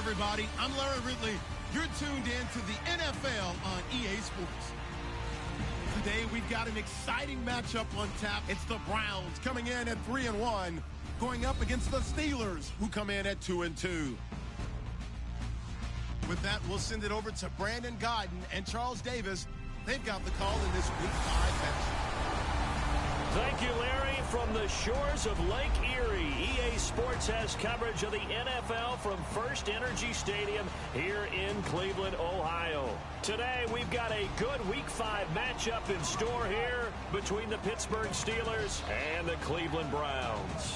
everybody. I'm Larry Ridley. You're tuned in to the NFL on EA Sports. Today, we've got an exciting matchup on tap. It's the Browns coming in at 3-1, going up against the Steelers, who come in at 2-2. With that, we'll send it over to Brandon Godden and Charles Davis. They've got the call in this Week 5 matchup. Thank you, Larry. From the shores of Lake Erie, EA Sports has coverage of the NFL from First Energy Stadium here in Cleveland, Ohio. Today, we've got a good Week 5 matchup in store here between the Pittsburgh Steelers and the Cleveland Browns.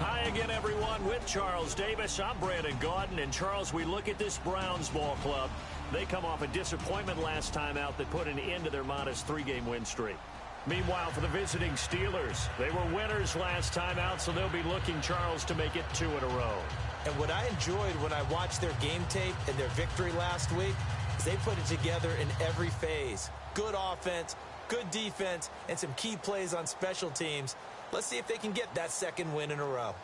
Hi again, everyone. With Charles Davis, I'm Brandon Gaudin. And, Charles, we look at this Browns ball club. They come off a disappointment last time out that put an end to their modest 3-game win streak. Meanwhile, for the visiting Steelers, they were winners last time out, so they'll be looking, Charles, to make it 2 in a row. And what I enjoyed when I watched their game tape and their victory last week is they put it together in every phase. Good offense, good defense, and some key plays on special teams. Let's see if they can get that 2nd win in a row.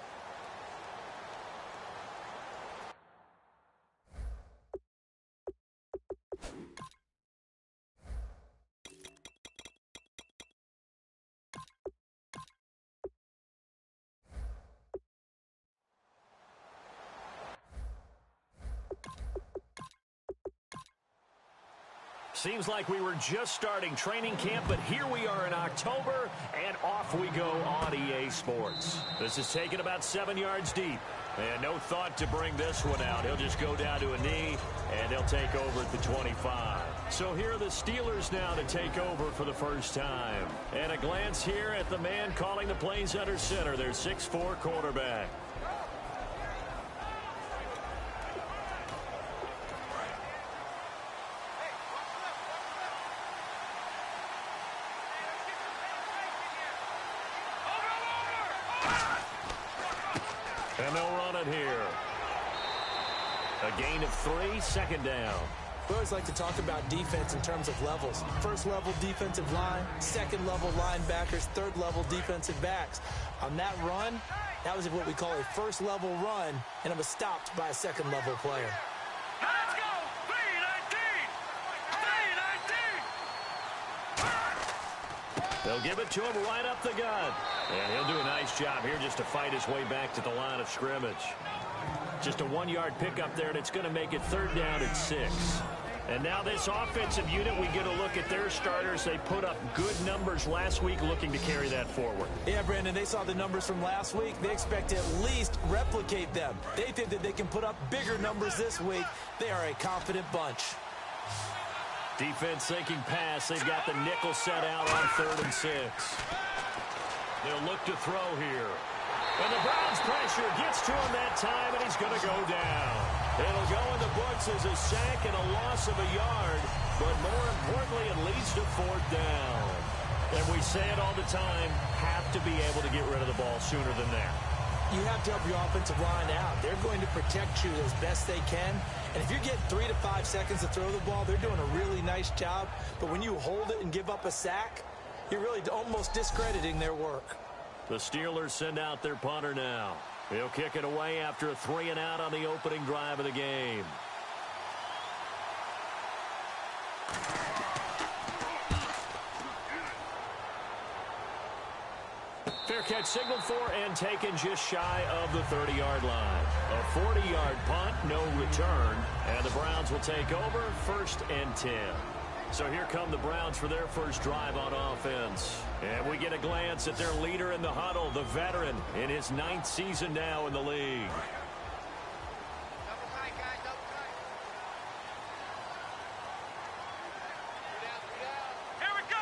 Seems like we were just starting training camp, but here we are in October, and off we go on EA Sports. This is taken about 7 yards deep, and no thought to bring this one out. He'll just go down to a knee, and they'll take over at the 25. So here are the Steelers now to take over for the first time. And a glance here at the man calling the plays under center, their 6'4" quarterback. And they'll run it here. A gain of 3, 2nd down. We always like to talk about defense in terms of levels. 1st level defensive line, 2nd level linebackers, 3rd level defensive backs. On that run, that was what we call a 1st level run, and it was stopped by a 2nd level player. Let's go! 3-19! They'll give it to him right up the gut. And he'll do a nice job here just to fight his way back to the line of scrimmage. Just a 1-yard pickup there, and it's going to make it 3rd down at 6. And now this offensive unit, we get a look at their starters. They put up good numbers last week, looking to carry that forward. Yeah, Brandon, they saw the numbers from last week. They expect to at least replicate them. They think that they can put up bigger numbers this week. They are a confident bunch. Defense thinking pass. They've got the nickel set out on 3rd and 6. They'll look to throw here. And the Browns pressure gets to him that time, and he's going to go down. It'll go in the books as a sack and a loss of a yard, but more importantly, it leads to 4th down. And we say it all the time, have to be able to get rid of the ball sooner than that. You have to help your offensive line out. They're going to protect you as best they can. And if you're getting 3 to 5 seconds to throw the ball, they're doing a really nice job. But when you hold it and give up a sack, you're really almost discrediting their work. The Steelers send out their punter now. He'll kick it away after a 3-and-out on the opening drive of the game. Fair catch signaled for and taken just shy of the 30-yard line. A 40-yard punt, no return, and the Browns will take over 1st and 10. So here come the Browns for their first drive on offense. And we get a glance at their leader in the huddle, the veteran, in his 9th season now in the league. Here we go!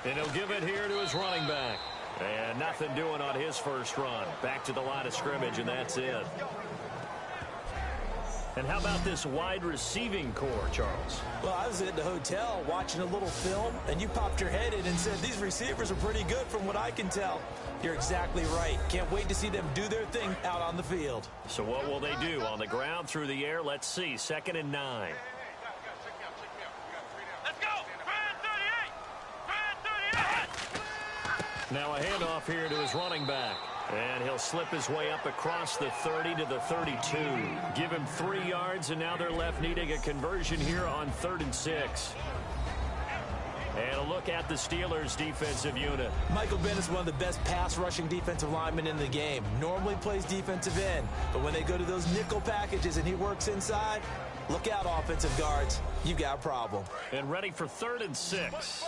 And he'll give it here to his running back. And nothing doing on his first run. Back to the line of scrimmage, and that's it. And how about this wide receiving core, Charles? Well, I was at the hotel watching a little film, and you popped your head in and said, these receivers are pretty good from what I can tell. You're exactly right. Can't wait to see them do their thing out on the field. So what will they do? On the ground, through the air? Let's see. 2nd and 9. Let's go! Now a handoff here to his running back. And he'll slip his way up across the 30 to the 32. Give him 3 yards, and now they're left needing a conversion here on 3rd and 6. And a look at the Steelers' defensive unit. Michael Bennett is one of the best pass-rushing defensive linemen in the game. Normally plays defensive end, but when they go to those nickel packages and he works inside, look out, offensive guards. You got a problem. And ready for 3rd and 6.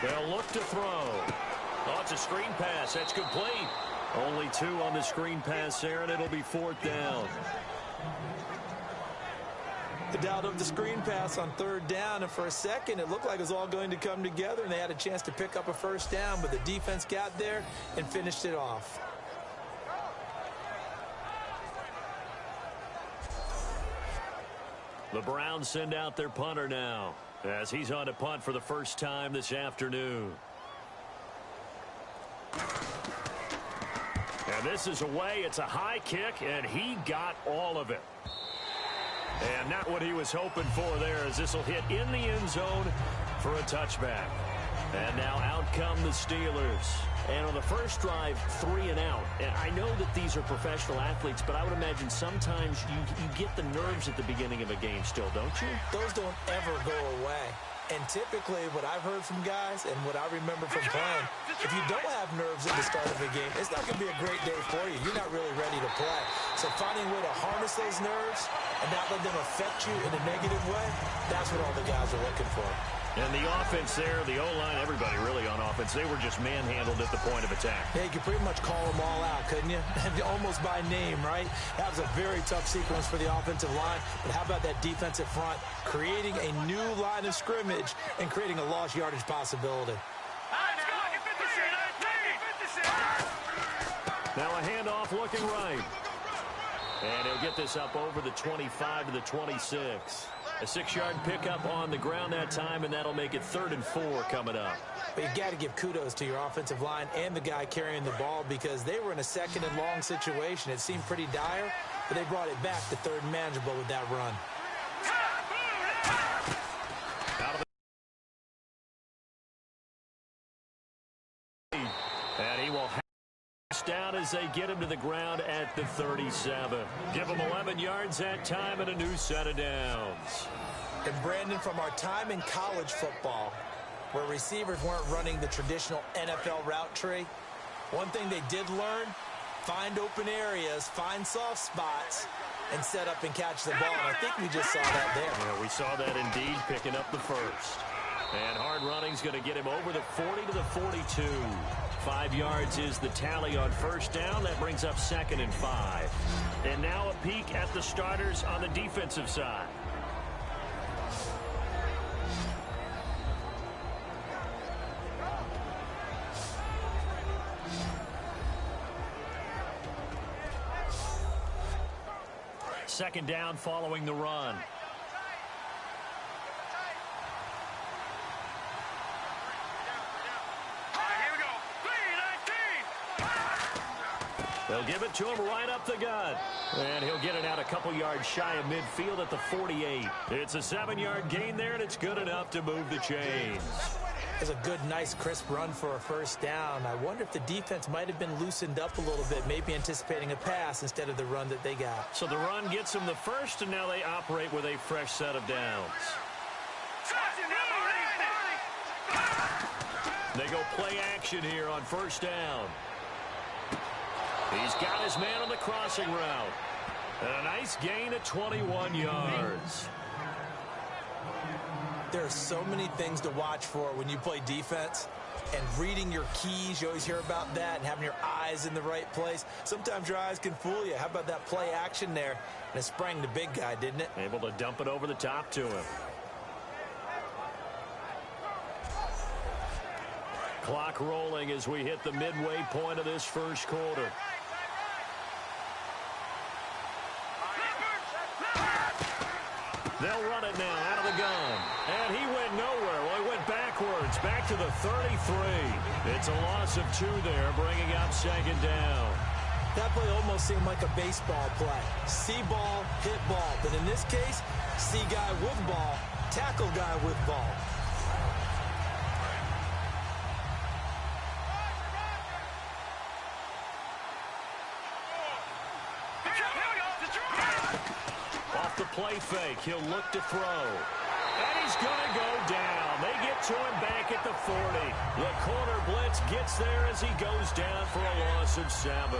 They'll look to throw. Oh, it's a screen pass. That's complete. Only 2 on the screen pass there, and it'll be 4th down. They dialed up the screen pass on 3rd down, and for a second, it looked like it was all going to come together, and they had a chance to pick up a 1st down, but the defense got there and finished it off. The Browns send out their punter now, as he's on to punt for the first time this afternoon. And this is away. It's a high kick, and he got all of it. And not what he was hoping for there, as this will hit in the end zone for a touchback. And now out come the Steelers. And on the first drive, 3 and out. And I know that these are professional athletes, but I would imagine sometimes you get the nerves at the beginning of a game still, don't you? Those don't ever go away. And typically, what I've heard from guys and what I remember from playing, if you don't have nerves at the start of a game, it's not going to be a great day for you. You're not really ready to play. So finding a way to harness those nerves and not let them affect you in a negative way, that's what all the guys are looking for. And the offense there, the O-line, everybody really on offense, they were just manhandled at the point of attack. Yeah, you could pretty much call them all out, couldn't you? Almost by name, right? That was a very tough sequence for the offensive line. But how about that defensive front creating a new line of scrimmage and creating a lost yardage possibility? Now a handoff looking right. And he'll get this up over the 25 to the 26. A 6-yard pickup on the ground that time, and that'll make it 3rd and 4 coming up. But you've got to give kudos to your offensive line and the guy carrying the ball, because they were in a 2nd and long situation. It seemed pretty dire, but they brought it back to 3rd and manageable with that run. Out of the and he will down as they get him to the ground at the 37. Give him 11 yards that time and a new set of downs. And Brandon, from our time in college football, where receivers weren't running the traditional NFL route tree, one thing they did learn, find open areas, find soft spots, and set up and catch the ball. And I think we just saw that there. Yeah, we saw that indeed, picking up the first. And hard running's going to get him over the 40 to the 42. 5 yards is the tally on first down. That brings up 2nd and 5. And now a peek at the starters on the defensive side. Second down following the run. They'll give it to him right up the gut. And he'll get it out a couple yards shy of midfield at the 48. It's a 7-yard gain there, and it's good enough to move the chains. It's a good, nice, crisp run for a first down. I wonder if the defense might have been loosened up a little bit, maybe anticipating a pass instead of the run that they got. So the run gets them the first, and now they operate with a fresh set of downs. They go play action here on first down. He's got his man on the crossing route. And a nice gain of 21 yards. There are so many things to watch for when you play defense. And reading your keys, you always hear about that, and having your eyes in the right place. Sometimes your eyes can fool you. How about that play action there? And it sprang the big guy, didn't it? Able to dump it over the top to him. Clock rolling as we hit the midway point of this first quarter. They'll run it now out of the gun. And he went nowhere. Well, he went backwards, back to the 33. It's a loss of 2 there, bringing up second down. That play almost seemed like a baseball play. See ball, hit ball. But in this case, see guy with ball, tackle guy with ball. Off the play fake, he'll look to throw. And he's going to go down. They get to him back at the 40. The corner blitz gets there as he goes down for a loss of 7.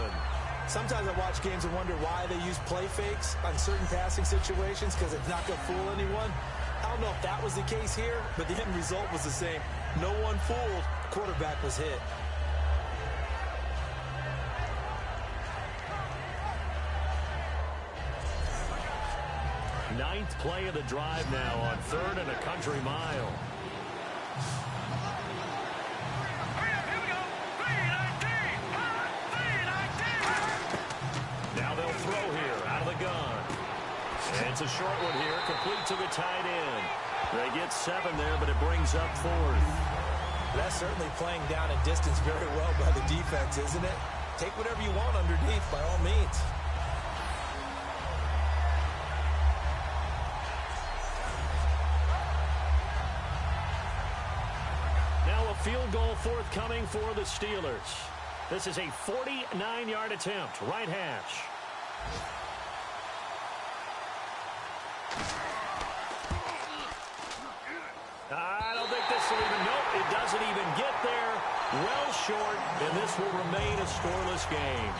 Sometimes I watch games and wonder why they use play fakes on certain passing situations, because it's not going to fool anyone. I don't know if that was the case here, but the end result was the same. No one fooled. Quarterback was hit. Ninth play of the drive now on 3rd and a country mile. Now they'll throw here out of the gun. And it's a short one here, complete to the tight end. They get 7 there, but it brings up 4th. That's certainly playing down and distance very well by the defense, isn't it? Take whatever you want underneath, by all means. Field goal forthcoming for the Steelers. This is a 49-yard attempt, right hash. I don't think this will even, nope, it doesn't even get there. Well short, and this will remain a scoreless game.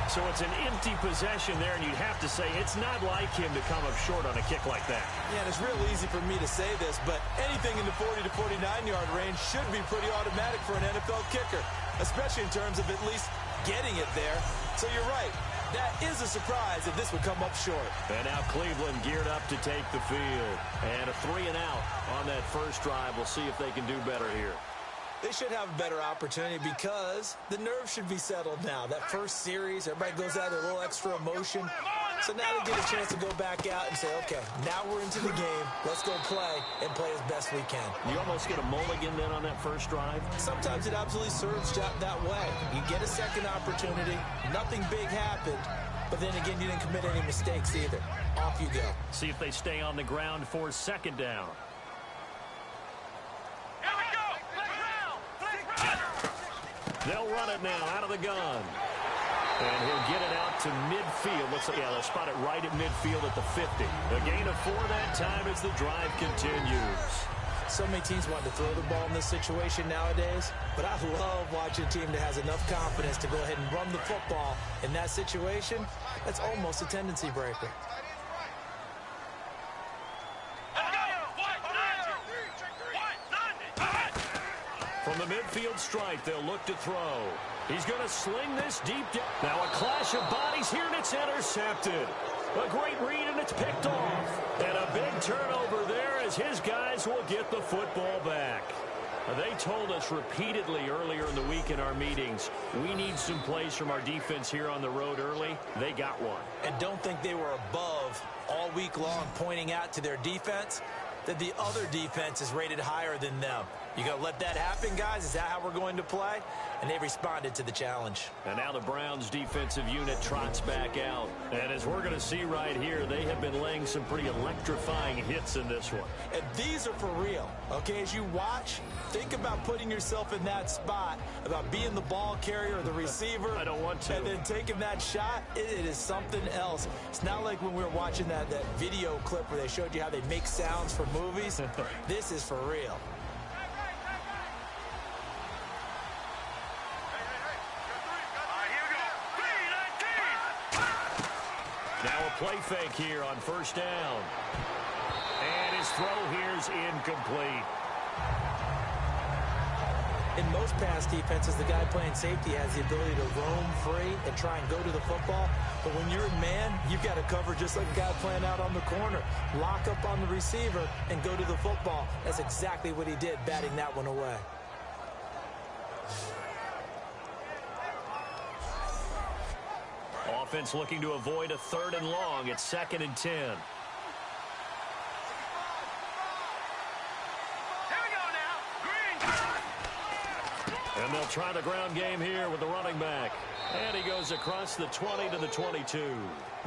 So it's an empty possession there, and you'd have to say it's not like him to come up short on a kick like that. Yeah, and it's real easy for me to say this, but anything in the 40 to 49-yard range should be pretty automatic for an NFL kicker, especially in terms of at least getting it there. So you're right. That is a surprise if this would come up short. And now Cleveland geared up to take the field. And a 3-and-out on that first drive. We'll see if they can do better here. They should have a better opportunity because the nerves should be settled now. That first series, everybody goes out with a little extra emotion. So now they get a chance to go back out and say, okay, now we're into the game. Let's go play and play as best we can. You almost get a mulligan then on that first drive? Sometimes it absolutely serves that way. You get a second opportunity. Nothing big happened. But then again, you didn't commit any mistakes either. Off you go. See if they stay on the ground for 2nd down. They'll run it now out of the gun. And he'll get it out to midfield. Looks like, yeah, they'll spot it right at midfield at the 50. A gain of 4 that time as the drive continues. So many teams want to throw the ball in this situation nowadays, but I love watching a team that has enough confidence to go ahead and run the football. In that situation, that's almost a tendency breaker. From the midfield strike, they'll look to throw. He's going to sling this deep down. Now a clash of bodies here, and it's intercepted. A great read, and it's picked off. And a big turnover there as his guys will get the football back. They told us repeatedly earlier in the week in our meetings, we need some plays from our defense here on the road early. They got one. And don't think they were above all week long pointing out to their defense that the other defense is rated higher than them. You going to let that happen, guys? Is that how we're going to play? And they responded to the challenge. And now the Browns defensive unit trots back out. And as we're going to see right here, they have been laying some pretty electrifying hits in this one. And these are for real. Okay, as you watch, think about putting yourself in that spot, about being the ball carrier or the receiver. I don't want to. And then taking that shot, it is something else. It's not like when we were watching that video clip where they showed you how they make sounds for movies. This is for real. Now a play fake here on 1st down. And his throw here is incomplete. In most pass defenses, the guy playing safety has the ability to roam free and try and go to the football. But when you're in man, you've got to cover just like a guy playing out on the corner. Lock up on the receiver and go to the football. That's exactly what he did, batting that one away. Offense looking to avoid a 3rd and long. It's 2nd and 10. And they'll try the ground game here with the running back. And he goes across the 20 to the 22.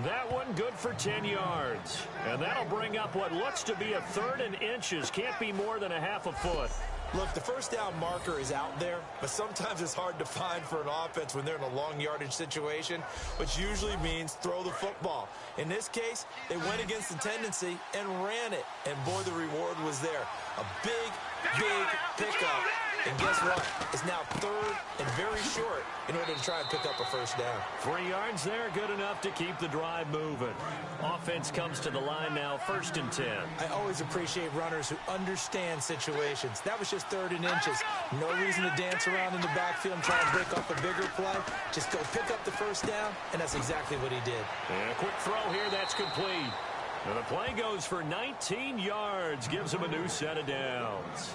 That one good for 10 yards. And that'll bring up what looks to be a 3rd and inches. Can't be more than a half a foot. Look, the first down marker is out there, but sometimes it's hard to find for an offense when they're in a long yardage situation, which usually means throw the football. In this case, they went against the tendency and ran it. And boy, the reward was there. A big, big pickup. And guess what? It's now 3rd and very short in order to try and pick up a first down. 3 yards there, good enough to keep the drive moving. Offense comes to the line now, 1st and 10. I always appreciate runners who understand situations. That was just 3rd and inches. No reason to dance around in the backfield and try and break off a bigger play. Just go pick up the first down, and that's exactly what he did. And a quick throw here, that's complete. And the play goes for 19 yards, gives him a new set of downs.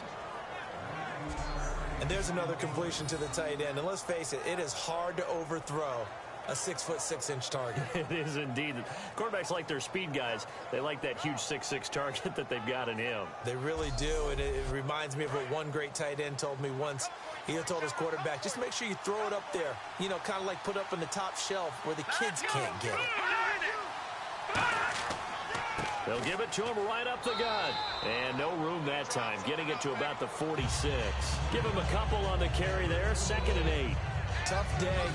And there's another completion to the tight end. And let's face it, it is hard to overthrow a 6'6" target. It is indeed. Quarterbacks like their speed guys. They like that huge 6'6" target that they've got in him. They really do, and it reminds me of what one great tight end told me once. He had told his quarterback, just make sure you throw it up there. You know, kind of like put up on the top shelf where the kids can't get it. They'll give it to him right up the gut. And no room that time, getting it to about the 46. Give him a couple on the carry there, 2nd and 8. Tough day,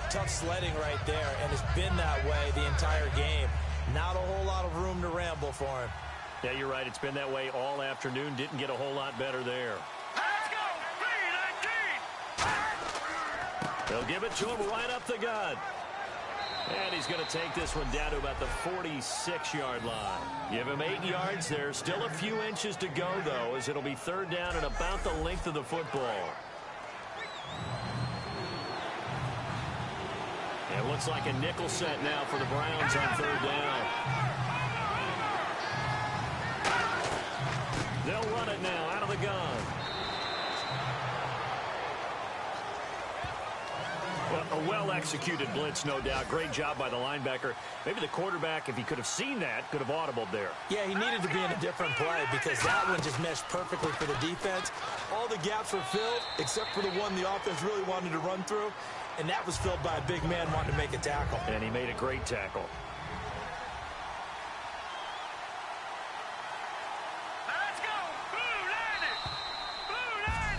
tough sledding right there, and it's been that way the entire game. Not a whole lot of room to ramble for him. Yeah, you're right. It's been that way all afternoon. Didn't get a whole lot better there. Let's go! 3-19! They'll give it to him right up the gut. And he's going to take this one down to about the 46-yard line. Give him 8 yards there. Still a few inches to go, though, as it'll be 3rd down and about the length of the football. It looks like a nickel set now for the Browns on 3rd down. They'll run it now out of the gun. A well-executed blitz, no doubt. Great job by the linebacker. Maybe the quarterback, if he could have seen that, could have audibled there. Yeah, he needed to be in a different play because that one just meshed perfectly for the defense. All the gaps were filled except for the one the offense really wanted to run through, and that was filled by a big man wanting to make a tackle. And he made a great tackle.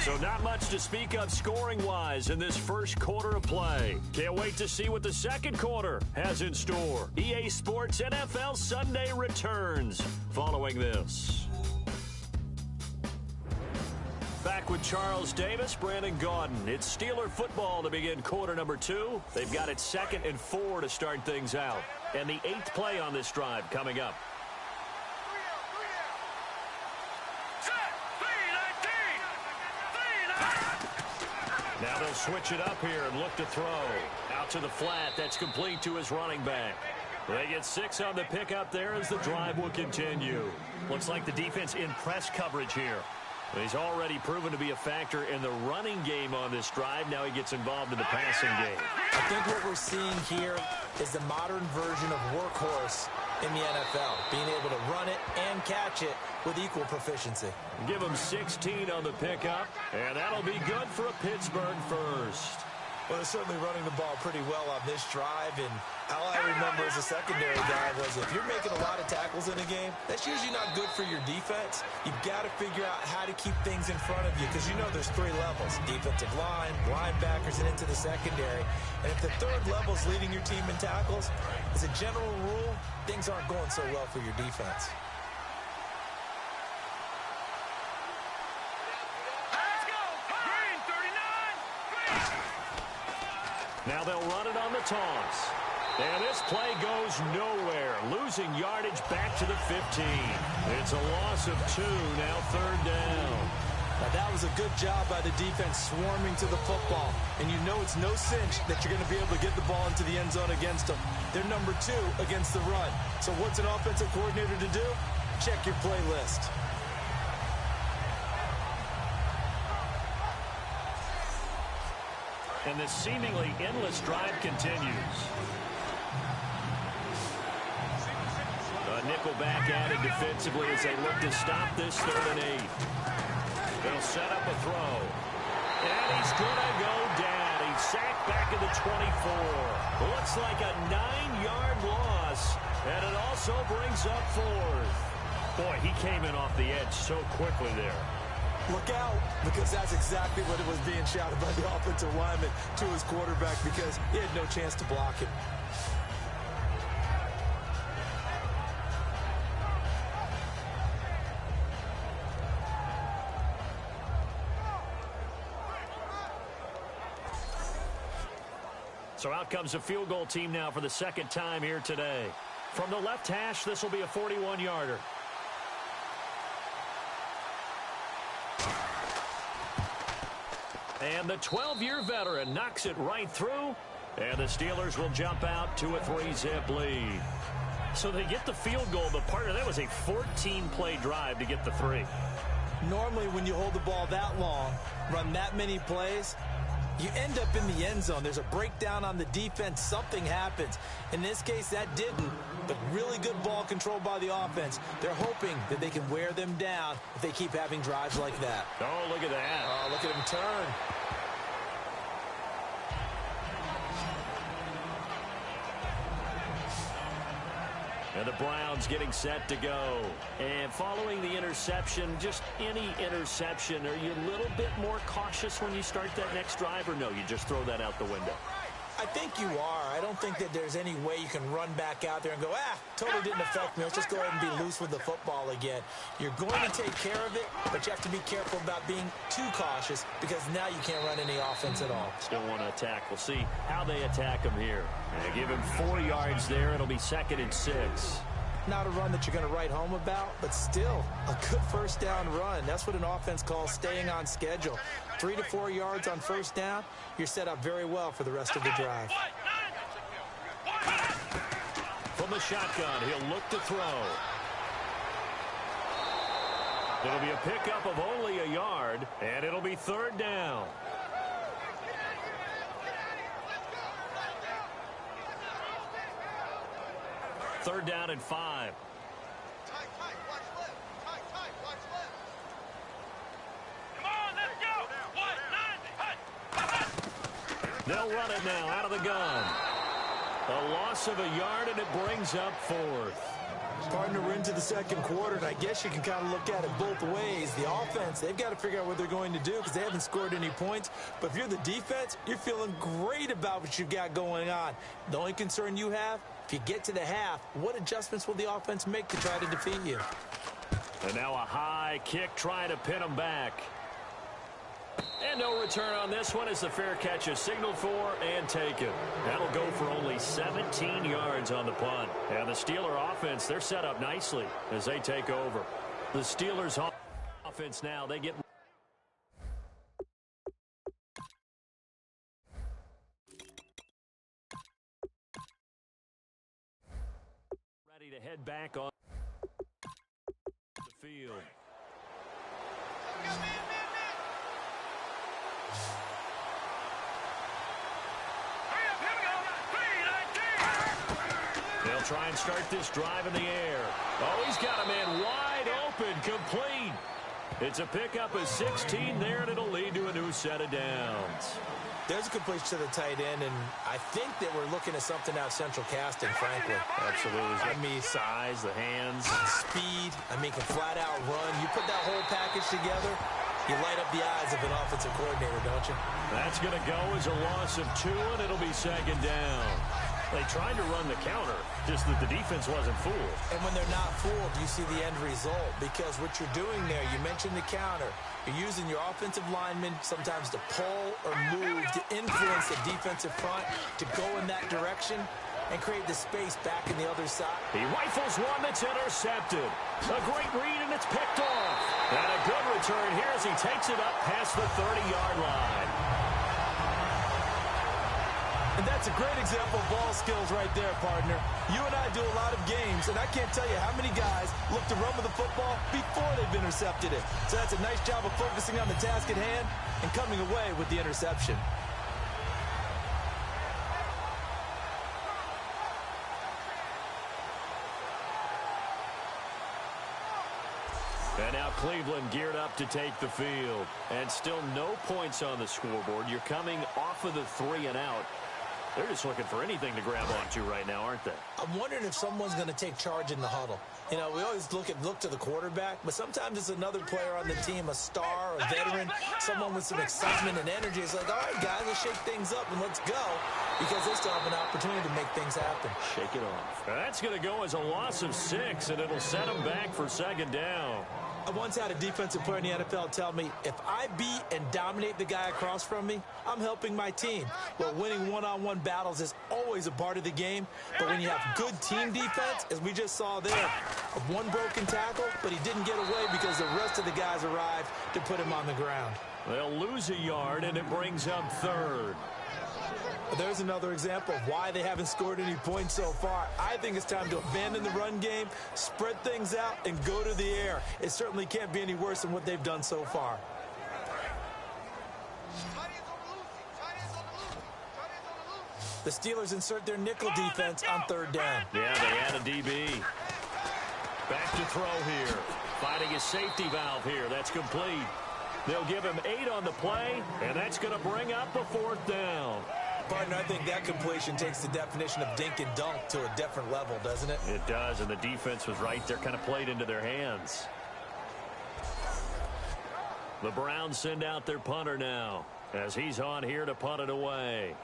So not much to speak of scoring-wise in this first quarter of play. Can't wait to see what the second quarter has in store. EA Sports NFL Sunday returns following this. Back with Charles Davis, Brandon Gaudin. It's Steeler football to begin quarter number 2. They've got it 2nd and 4 to start things out. And the 8th play on this drive coming up. Now they'll switch it up here and look to throw. Out to the flat. That's complete to his running back. They get 6 on the pickup there as the drive will continue. Looks like the defense in press coverage here. He's already proven to be a factor in the running game on this drive. Now he gets involved in the passing game. I think what we're seeing here is the modern version of workhorse in the NFL. Being able to run it and catch it with equal proficiency. Give him 16 on the pickup, and that'll be good for a Pittsburgh first. Well, they're certainly running the ball pretty well on this drive, and all I remember as a secondary guy was if you're making a lot of tackles in a game, that's usually not good for your defense. You've got to figure out how to keep things in front of you because you know there's 3 levels, defensive line, linebackers, and into the secondary. And if the 3rd level is leading your team in tackles, as a general rule, things aren't going so well for your defense. Now they'll run it on the toss. And this play goes nowhere. Losing yardage back to the 15. It's a loss of 2, now 3rd down. Now that was a good job by the defense swarming to the football. And you know it's no cinch that you're going to be able to get the ball into the end zone against them. They're number 2 against the run. So what's an offensive coordinator to do? Check your play list. And this seemingly endless drive continues. A nickel back added defensively as they look to stop this 3rd and 8. They'll set up a throw. And he's going to go down. He's sacked back at the 24. Looks like a 9-yard loss. And it also brings up 4th. Boy, he came in off the edge so quickly there. Look out, because that's exactly what it was being shouted by the offensive lineman to his quarterback, because he had no chance to block him. So out comes a field goal team now for the second time here today. From the left hash, this will be a 41-yarder. And the 12-year veteran knocks it right through. And the Steelers will jump out to a 3-zip lead. So they get the field goal, but partner, that was a 14-play drive to get the 3. Normally, when you hold the ball that long, run that many plays, you end up in the end zone. There's a breakdown on the defense. Something happens. In this case, that didn't. But really good ball control by the offense. They're hoping that they can wear them down if they keep having drives like that. Oh, look at that. Oh, look at him turn. And the Browns getting set to go. And following the interception, just any interception, are you a little bit more cautious when you start that next drive, or no, you just throw that out the window? I think you are. I don't think that there's any way you can run back out there and go, totally didn't affect me. Let's just go ahead and be loose with the football again. You're going to take care of it, but you have to be careful about being too cautious, because now you can't run any offense at all. Still want to attack. We'll see how they attack him here. And give him 4 yards there. It'll be 2nd and 6. Not a run that you're going to write home about, but still a good first down run. That's what an offense calls staying on schedule. 3 to 4 yards on first down, you're set up very well for the rest of the drive. From the shotgun, he'll look to throw. It'll be a pickup of only a yard, and it'll be 3rd down. Third down and 5. They'll run it now out of the gun. A loss of a yard, and it brings up 4th. Partner, we're into the second quarter, and I guess you can kind of look at it both ways. The offense, they've got to figure out what they're going to do because they haven't scored any points. But if you're the defense, you're feeling great about what you've got going on. The only concern you have, if you get to the half, what adjustments will the offense make to try to defeat you? And now a high kick trying to pin them back. And no return on this one as the fair catch is signaled for and taken. That'll go for only 17 yards on the punt. And the Steeler offense, they're set up nicely as they take over. The Steelers offense now, they get ready to head back on the field. They'll try and start this drive in the air. Oh, he's got a man wide open, complete. It's a pickup of 16 there, and it'll lead to a new set of downs. There's a completion to the tight end, and I think that we're looking at something out of central casting, frankly. Absolutely. I mean, size, the hands. Speed. I mean, can flat out run. You put that whole package together, you light up the eyes of an offensive coordinator, don't you? That's going to go as a loss of 2, and it'll be 2nd down. They tried to run the counter, just that the defense wasn't fooled. And when they're not fooled, you see the end result. Because what you're doing there, you mentioned the counter. You're using your offensive linemen sometimes to pull or move to influence the defensive front to go in that direction and create the space back in the other side. He rifles one that's intercepted. A great read, and it's picked off. And a good return here as he takes it up past the 30-yard line. And that's a great example of ball skills right there, partner. You and I do a lot of games, and I can't tell you how many guys look to run with the football before they've intercepted it. So that's a nice job of focusing on the task at hand and coming away with the interception. And now Cleveland geared up to take the field. And still no points on the scoreboard. You're coming off of the 3 and out. They're just looking for anything to grab onto right now, aren't they? I'm wondering if someone's going to take charge in the huddle. You know, we always look to the quarterback, but sometimes it's another player on the team, a star, a veteran, someone with some excitement and energy. It's like, all right, guys, let's shake things up and let's go, because they still have an opportunity to make things happen. Shake it off. That's going to go as a loss of 6, and it'll set them back for 2nd down. I once had a defensive player in the NFL tell me, if I beat and dominate the guy across from me, I'm helping my team. Well, winning one-on-one battles is always a part of the game, but when you have good team defense, as we just saw there, one broken tackle, but he didn't get away because the rest of the guys arrived to put him on the ground. They'll lose a yard, and it brings up 3rd. There's another example of why they haven't scored any points so far. I think it's time to abandon the run game, spread things out, and go to the air. It certainly can't be any worse than what they've done so far. The Steelers insert their nickel defense on 3rd down. Yeah, they add a DB. Back to throw here. Finding his safety valve here. That's complete. They'll give him 8 on the play, and that's going to bring up a 4th down. Partner, I think that completion takes the definition of dink and dunk to a different level, doesn't it? It does, and the defense was right there, kind of played into their hands. The Browns send out their punter now, as he's on here to punt it away.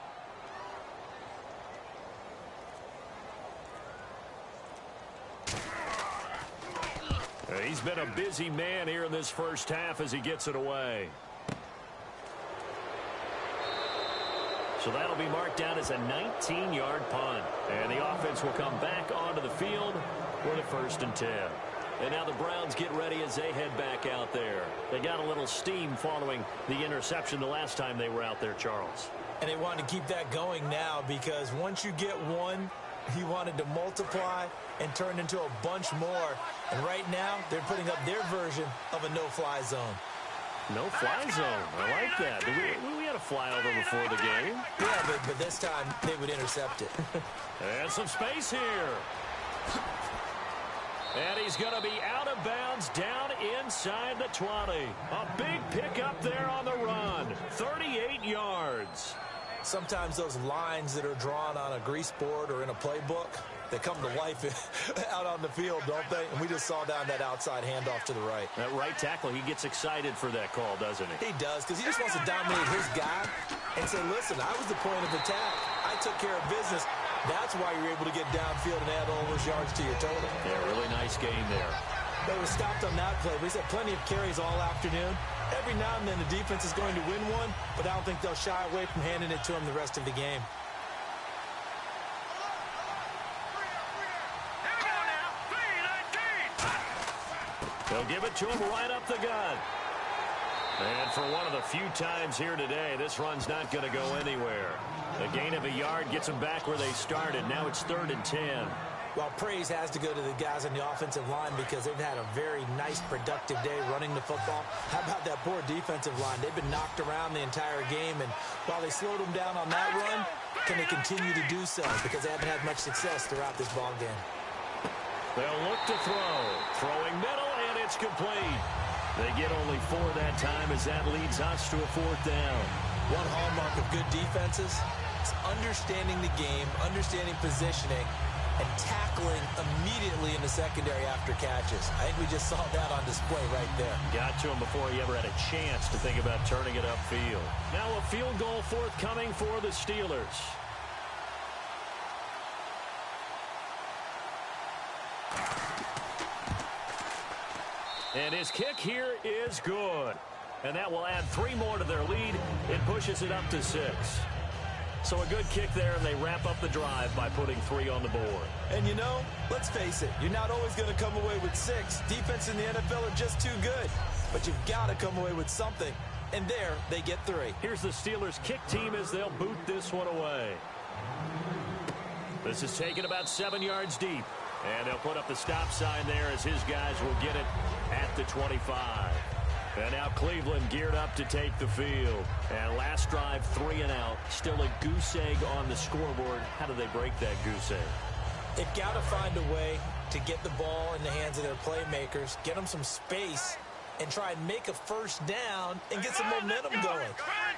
He's been a busy man here in this first half as he gets it away. So that'll be marked down as a 19-yard punt. And the offense will come back onto the field with a 1st and 10. And now the Browns get ready as they head back out there. They got a little steam following the interception the last time they were out there, Charles. And they wanted to keep that going now, because once you get one, he wanted to multiply and turn into a bunch more. And right now, they're putting up their version of a no-fly zone. No-fly zone. I like that. We had a flyover before the game. Yeah, but this time they would intercept it. And some space here. And he's going to be out of bounds down inside the 20. A big pickup there on the run. 38 yards. Sometimes those lines that are drawn on a grease board or in a playbook, they come to life out on the field, don't they? And we just saw down that outside handoff to the right. That right tackle, he gets excited for that call, doesn't he? He does, because he just wants to dominate his guy and say, listen, I was the point of attack. I took care of business. That's why you're able to get downfield and add all those yards to your total. Yeah, really nice game there. They were stopped on that play. He's had plenty of carries all afternoon. Every now and then the defense is going to win one, but I don't think they'll shy away from handing it to him the rest of the game. They'll give it to him right up the gut. And for one of the few times here today, this run's not going to go anywhere. A gain of a yard gets them back where they started. Now it's 3rd and 10. Well, praise has to go to the guys on the offensive line, because they've had a very nice, productive day running the football. How about that poor defensive line? They've been knocked around the entire game, and while they slowed them down on that run, can they continue to do so? Because they haven't had much success throughout this ball game. They'll look to throw. Throwing middle, and it's complete. They get only 4 that time, as that leads us to a 4th down. One hallmark of good defenses is understanding the game, understanding positioning, and tackling immediately in the secondary after catches. I think we just saw that on display right there. Got to him before he ever had a chance to think about turning it upfield. Now a field goal forthcoming for the Steelers. And his kick here is good. And that will add 3 more to their lead. It pushes it up to 6. So a good kick there, and they wrap up the drive by putting 3 on the board. And you know, let's face it, you're not always going to come away with 6. Defense in the NFL are just too good. But you've got to come away with something. And there, they get 3. Here's the Steelers' kick team as they'll boot this one away. This is taken about 7 yards deep. And they'll put up the stop sign there as his guys will get it at the 25. And now Cleveland geared up to take the field. And last drive, 3 and out. Still a goose egg on the scoreboard. How do they break that goose egg? They've got to find a way to get the ball in the hands of their playmakers, get them some space, and try and make a first down and get some momentum going.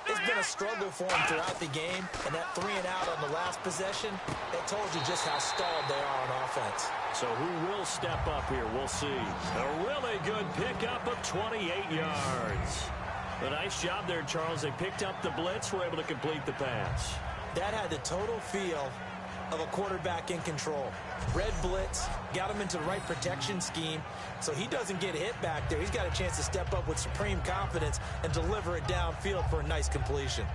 It's been a struggle for them throughout the game, and that 3-and-out on the last possession, it told you just how stalled they are on offense. So who will step up here? We'll see. A really good pickup of 28 yards. A nice job there, Charles. They picked up the blitz, were able to complete the pass. That had the total feel of a quarterback in control. Red blitz, got him into the right protection scheme, so he doesn't get hit back there. He's got a chance to step up with supreme confidence and deliver it downfield for a nice completion.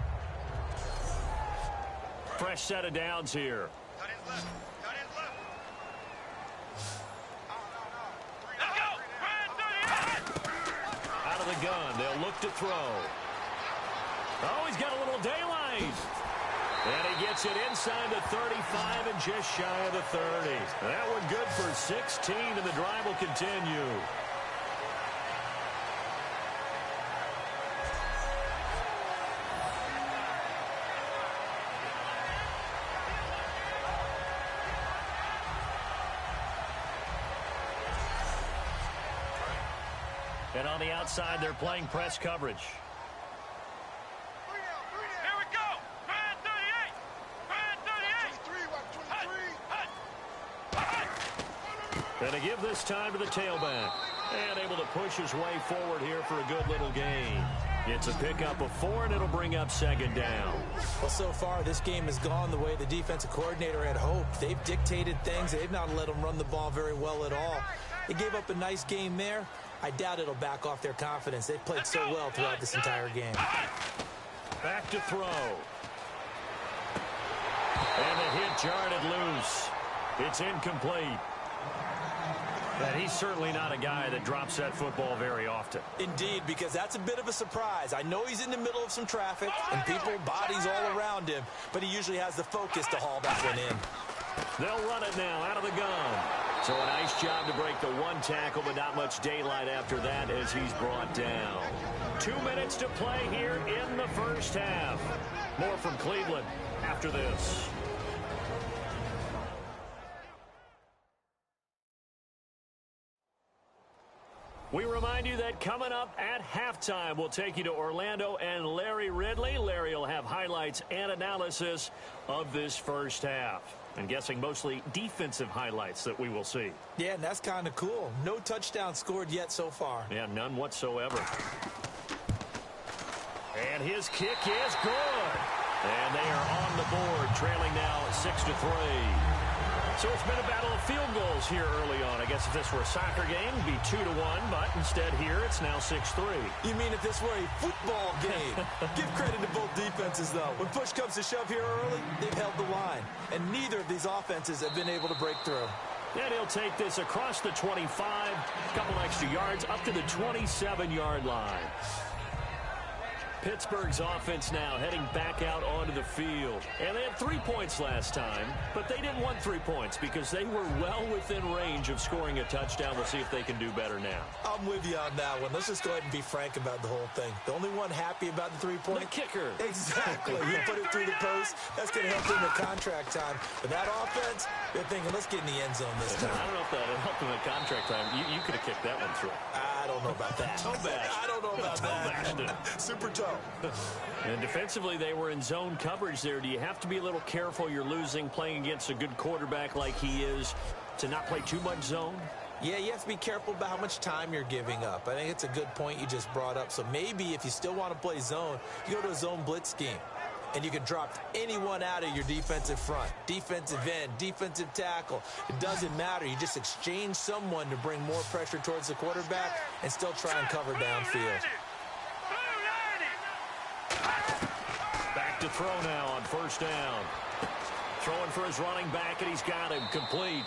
Fresh set of downs here. Cut in left. Cut in left. Let's go. Out of the gun, they'll look to throw. Oh, he's got a little daylight. And he gets it inside the 35 and just shy of the 30. That one good for 16, and the drive will continue. And on the outside, they're playing press coverage. Here we go. Brand 38. Brand 38. And to give this time to the tailback. And able to push his way forward here for a good little gain. It's a pickup of 4, and it'll bring up second down. Well, so far, this game has gone the way the defensive coordinator had hoped. They've dictated things. They've not let them run the ball very well at all. They gave up a nice game there. I doubt it'll back off their confidence. They've played so well throughout this entire game. Back to throw. And the hit jarred it loose. It's incomplete. And he's certainly not a guy that drops that football very often. Indeed, because that's a bit of a surprise. I know he's in the middle of some traffic and people, bodies all around him, but he usually has the focus to haul that one in. They'll run it now out of the gun. So a nice job to break the one tackle, but not much daylight after that as he's brought down. 2 minutes to play here in the first half. More from Cleveland after this. We remind you that coming up at halftime, we'll take you to Orlando and Larry Ridley. Larry will have highlights and analysis of this first half. I'm guessing mostly defensive highlights that we will see. Yeah, and that's kind of cool. No touchdown scored yet so far. Yeah, none whatsoever. And his kick is good. And they are on the board, trailing now 6-3. So it's been a battle of field goals here early on. I guess if this were a soccer game, it'd be 2-1, but instead here it's now 6-3. You mean if this were a football game? Give credit to both defenses, though. When push comes to shove here early, they've held the line. And neither of these offenses have been able to break through. And he'll take this across the 25, a couple extra yards, up to the 27-yard line. Pittsburgh's offense now heading back out onto the field. And they had 3 points last time, but they didn't want 3 points because they were well within range of scoring a touchdown. We'll see if they can do better now. I'm with you on that one. Let's just go ahead and be frank about the whole thing. The only one happy about the 3-point? The kicker. Exactly. He put it through the post. That's going to help him in contract time. But that offense, they're thinking, let's get in the end zone this time. I don't know if that helped him in contract time. You could have kicked that one through. I don't know about that. Toe bash. I don't know about that. Super toe. And defensively, they were in zone coverage there. Do you have to be a little careful? You're losing playing against a good quarterback like he is to not play too much zone? Yeah, you have to be careful about how much time you're giving up. I think it's a good point you just brought up. So maybe if you still want to play zone, you go to a zone blitz scheme. And you can drop anyone out of your defensive front, defensive end, defensive tackle. It doesn't matter. You just exchange someone to bring more pressure towards the quarterback and still try and cover downfield. Back to throw now on first down. Throwing for his running back, and he's got him complete.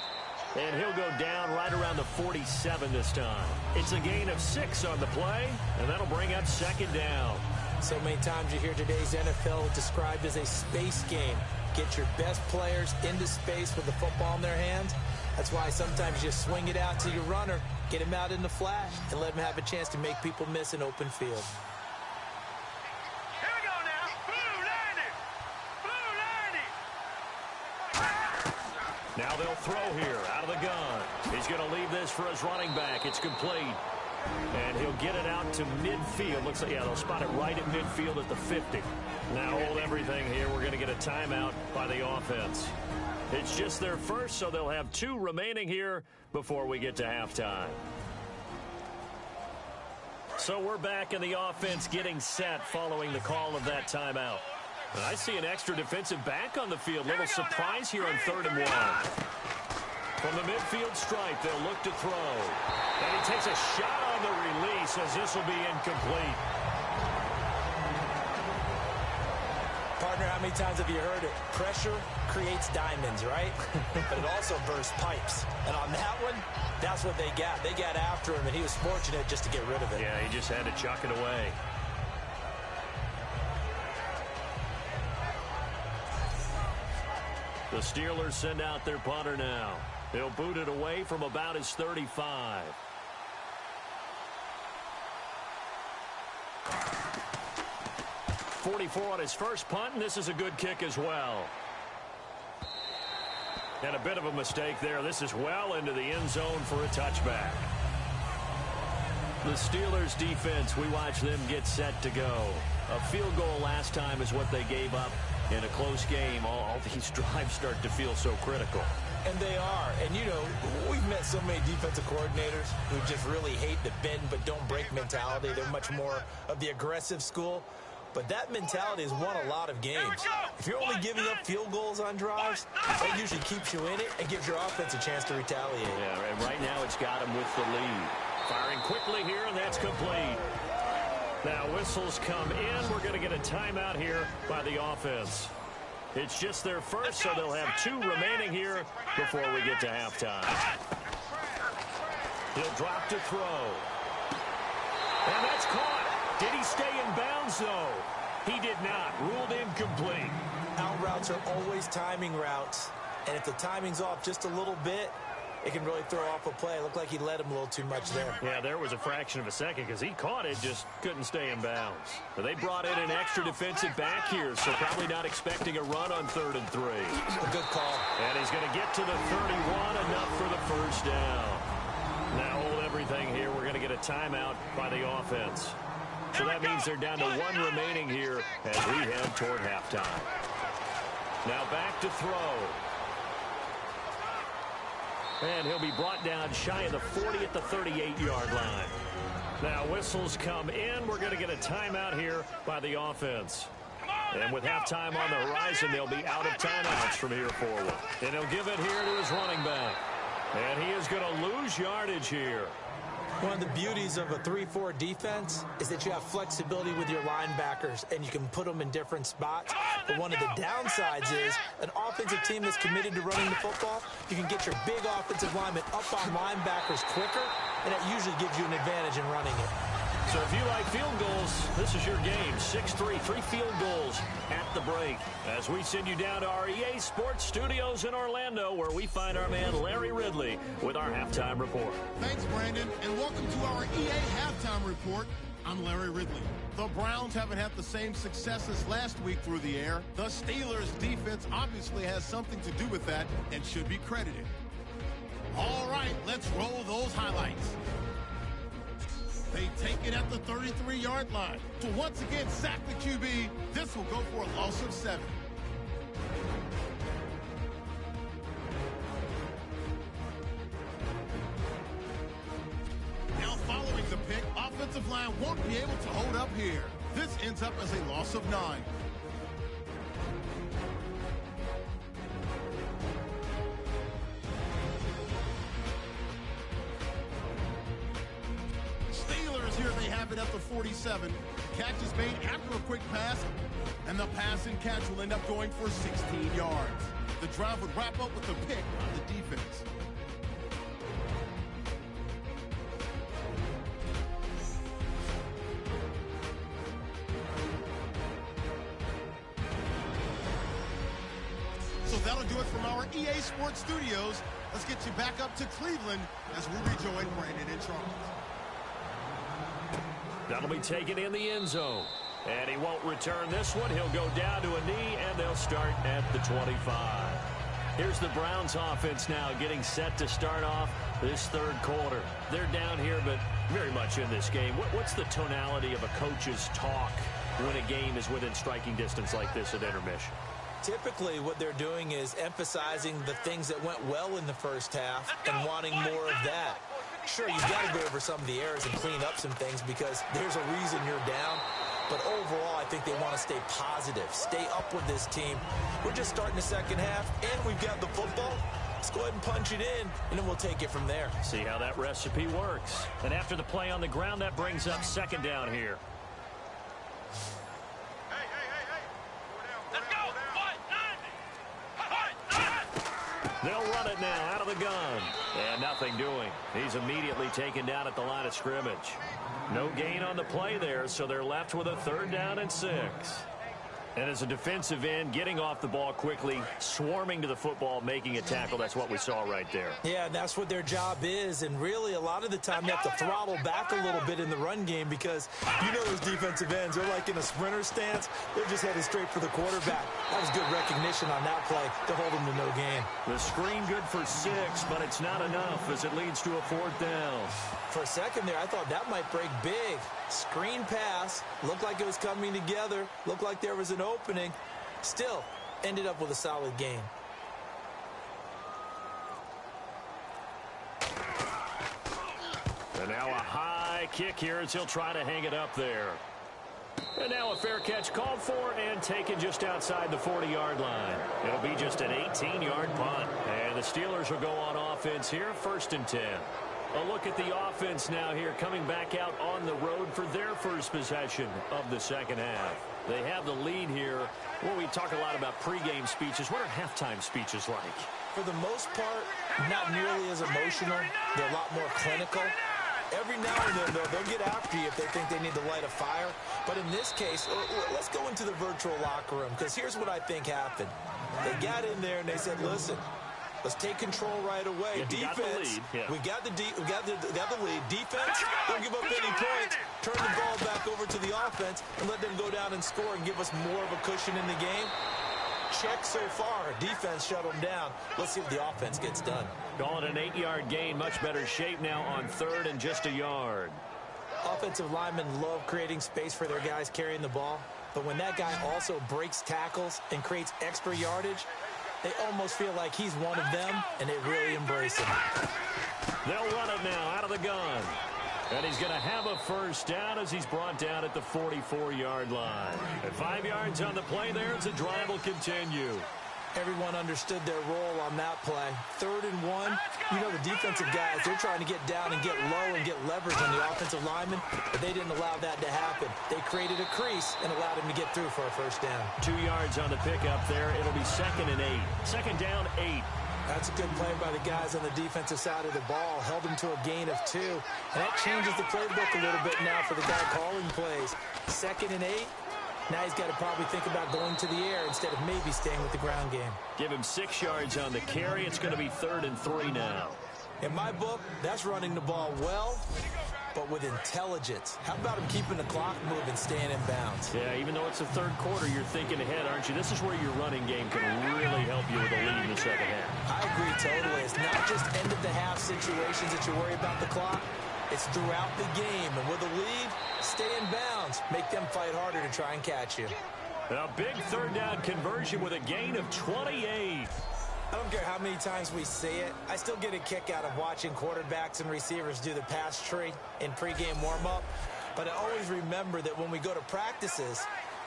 And he'll go down right around the 47 this time. It's a gain of 6 on the play, and that'll bring up second down. So many times you hear today's NFL described as a space game. Get your best players into space with the football in their hands. That's why sometimes you just swing it out to your runner, get him out in the flat, and let him have a chance to make people miss an open field. Here we go now. Blue 90. Blue 90. Now they'll throw here out of the gun. He's going to leave this for his running back. It's complete. And he'll get it out to midfield. Looks like, yeah, they'll spot it right at midfield at the 50. Now hold everything here. We're going to get a timeout by the offense. It's just their first, so they'll have 2 remaining here before we get to halftime. So we're back in the offense getting set following the call of that timeout. And I see an extra defensive back on the field. Little surprise here on 3rd and 1. From the midfield stripe, they'll look to throw. And he takes a shot on the release as this will be incomplete. Partner, how many times have you heard it? Pressure creates diamonds, right? But it also bursts pipes. And on that one, that's what they got. They got after him, and he was fortunate just to get rid of it. Yeah, he just had to chuck it away. The Steelers send out their punter now. He'll boot it away from about his 35. .44 on his first punt, and this is a good kick as well. And a bit of a mistake there. This is well into the end zone for a touchback. The Steelers defense, we watch them get set to go. A field goal last time is what they gave up in a close game. All these drives start to feel so critical. And they are. And, you know, we've met so many defensive coordinators who just really hate the bend but don't break mentality. They're much more of the aggressive school. But that mentality has won a lot of games. If you're only giving up field goals on drives, that usually keeps you in it and gives your offense a chance to retaliate. Yeah, and right now it's got him with the lead. Firing quickly here, and that's complete. Now whistles come in. We're going to get a timeout here by the offense. It's just their first, so they'll have 2 remaining here before we get to halftime. He'll drop to throw. And that's caught. Did he stay in bounds, though? He did not. Ruled incomplete. Out routes are always timing routes. And if the timing's off just a little bit, it can really throw off a play. It looked like he led him a little too much there. Yeah, there was a fraction of a second because he caught it, just couldn't stay in bounds. But they brought in an extra defensive back here, so probably not expecting a run on 3rd and 3. A good call. And he's going to get to the 31, enough for the first down. Now hold everything here. We're going to get a timeout by the offense. So that means they're down to 1 remaining here as we head toward halftime. Now back to throw. And he'll be brought down shy of the 40 at the 38-yard line. Now whistles come in. We're going to get a timeout here by the offense. And with halftime on the horizon, they'll be out of timeouts from here forward. And he'll give it here to his running back. And he is going to lose yardage here. One of the beauties of a 3-4 defense is that you have flexibility with your linebackers and you can put them in different spots. But one of the downsides is an offensive team that's committed to running the football, you can get your big offensive linemen up on linebackers quicker, and that usually gives you an advantage in running it. So if you like field goals, this is your game. 6-3, 3 field goals at the break. As we send you down to our EA Sports Studios in Orlando, where we find our man Larry Ridley with our halftime report. Thanks, Brandon, and welcome to our EA Halftime Report. I'm Larry Ridley. The Browns haven't had the same success as last week through the air. The Steelers' defense obviously has something to do with that and should be credited. All right, let's roll those highlights. They take it at the 33-yard line to once again sack the QB. This will go for a loss of 7. Now following the pick, offensive line won't be able to hold up here. This ends up as a loss of 9. Here they have it at the 47. Catch is made after a quick pass, and the pass and catch will end up going for 16 yards. The drive would wrap up with a pick on the defense. So that'll do it from our EA Sports Studios. Let's get you back up to Cleveland as we rejoin Brandon and Charles. That'll be taken in the end zone. And he won't return this one. He'll go down to a knee, and they'll start at the 25. Here's the Browns offense now getting set to start off this third quarter. They're down here, but very much in this game. What's the tonality of a coach's talk when a game is within striking distance like this at intermission? Typically, what they're doing is emphasizing the things that went well in the first half and wanting more of that. Sure, you've got to go over some of the errors and clean up some things because there's a reason you're down. But overall, I think they want to stay positive, stay up with this team. We're just starting the second half, and we've got the football. Let's go ahead and punch it in, and then we'll take it from there. See how that recipe works. And after the play on the ground, that brings up second down here. Let's go. They'll run it now out of the gun. And nothing doing. He's immediately taken down at the line of scrimmage. No gain on the play there, so they're left with a 3rd down and 6. And as a defensive end, getting off the ball quickly, swarming to the football, making a tackle, that's what we saw right there. Yeah, and that's what their job is. And really, a lot of the time, you have to throttle back a little bit in the run game because you know those defensive ends, they're like in a sprinter stance. They're just headed straight for the quarterback. That was good recognition on that play to hold them to no gain. The screen good for 6, but it's not enough as it leads to a 4th down. For a second there, I thought that might break big. Screen pass, looked like it was coming together, looked like there was an opening. Still, ended up with a solid gain. And now a high kick here as he'll try to hang it up there. And now a fair catch called for and taken just outside the 40-yard line. It'll be just an 18-yard punt. And the Steelers will go on offense here, 1st and 10. A look at the offense now here, coming back out on the road for their first possession of the second half. They have the lead here. Well, we talk a lot about pregame speeches. What are halftime speeches like? For the most part, not nearly as emotional. They're a lot more clinical. Every now and then, though, they'll get after you if they think they need to light a fire. But in this case, let's go into the virtual locker room, because here's what I think happened. They got in there and they said, listen, let's take control right away. Defense, we got the lead. Defense, don't give up any points. Turn the ball back over to the offense and let them go down and score and give us more of a cushion in the game. Check so far. Defense shut them down. Let's see what the offense gets done. Calling an 8-yard gain. Much better shape now on 3rd and just a yard. Offensive linemen love creating space for their guys carrying the ball. But when that guy also breaks tackles and creates extra yardage, they almost feel like he's one of them, and they really embrace him. They'll run it now out of the gun. And he's going to have a 1st down as he's brought down at the 44-yard line. At 5 yards on the play there, as the drive will continue. Everyone understood their role on that play. 3rd and 1. You know, the defensive guys, they're trying to get down and get low and get leverage on the offensive linemen, but they didn't allow that to happen. They created a crease and allowed him to get through for a 1st down. 2 yards on the pickup there. It'll be 2nd and 8. 2nd down, 8. That's a good play by the guys on the defensive side of the ball. Held them to a gain of 2. And that changes the playbook a little bit now for the guy calling plays. 2nd and 8. Now he's got to probably think about going to the air instead of maybe staying with the ground game. Give him 6 yards on the carry. It's going to be 3rd and 3 now. In my book, that's running the ball well, but with intelligence. How about him keeping the clock moving, staying in bounds? Yeah, even though it's the 3rd quarter, you're thinking ahead, aren't you? This is where your running game can really help you with a lead in the second half. I agree totally. It's not just end-of-the-half situations that you worry about the clock. It's throughout the game. And with a lead, stay in bounds. Make them fight harder to try and catch you. A big 3rd down conversion with a gain of 28. I don't care how many times we see it. I still get a kick out of watching quarterbacks and receivers do the pass tree in pregame warm-up. But I always remember that when we go to practices,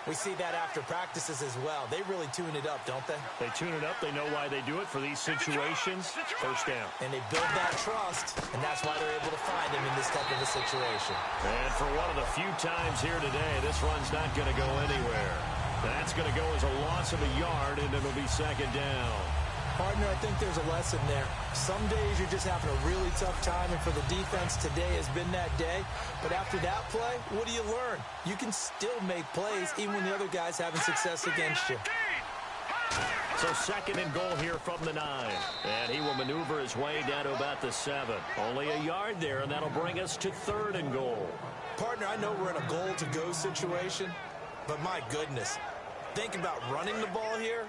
we see that after practices as well. They really tune it up, don't they? They tune it up. They know why they do it for these situations. 1st down. And they build that trust, and that's why they're able to find him in this type of a situation. And for one of the few times here today, this run's not going to go anywhere. That's going to go as a loss of a yard, and it'll be 2nd down. Partner, I think there's a lesson there. Some days you're just having a really tough time, and for the defense, today has been that day. But after that play, what do you learn? You can still make plays even when the other guy's having success against you. So 2nd and goal here from the 9. And he will maneuver his way down to about the 7. Only a yard there, and that'll bring us to 3rd and goal. Partner, I know we're in a goal-to-go situation, but my goodness, think about running the ball here.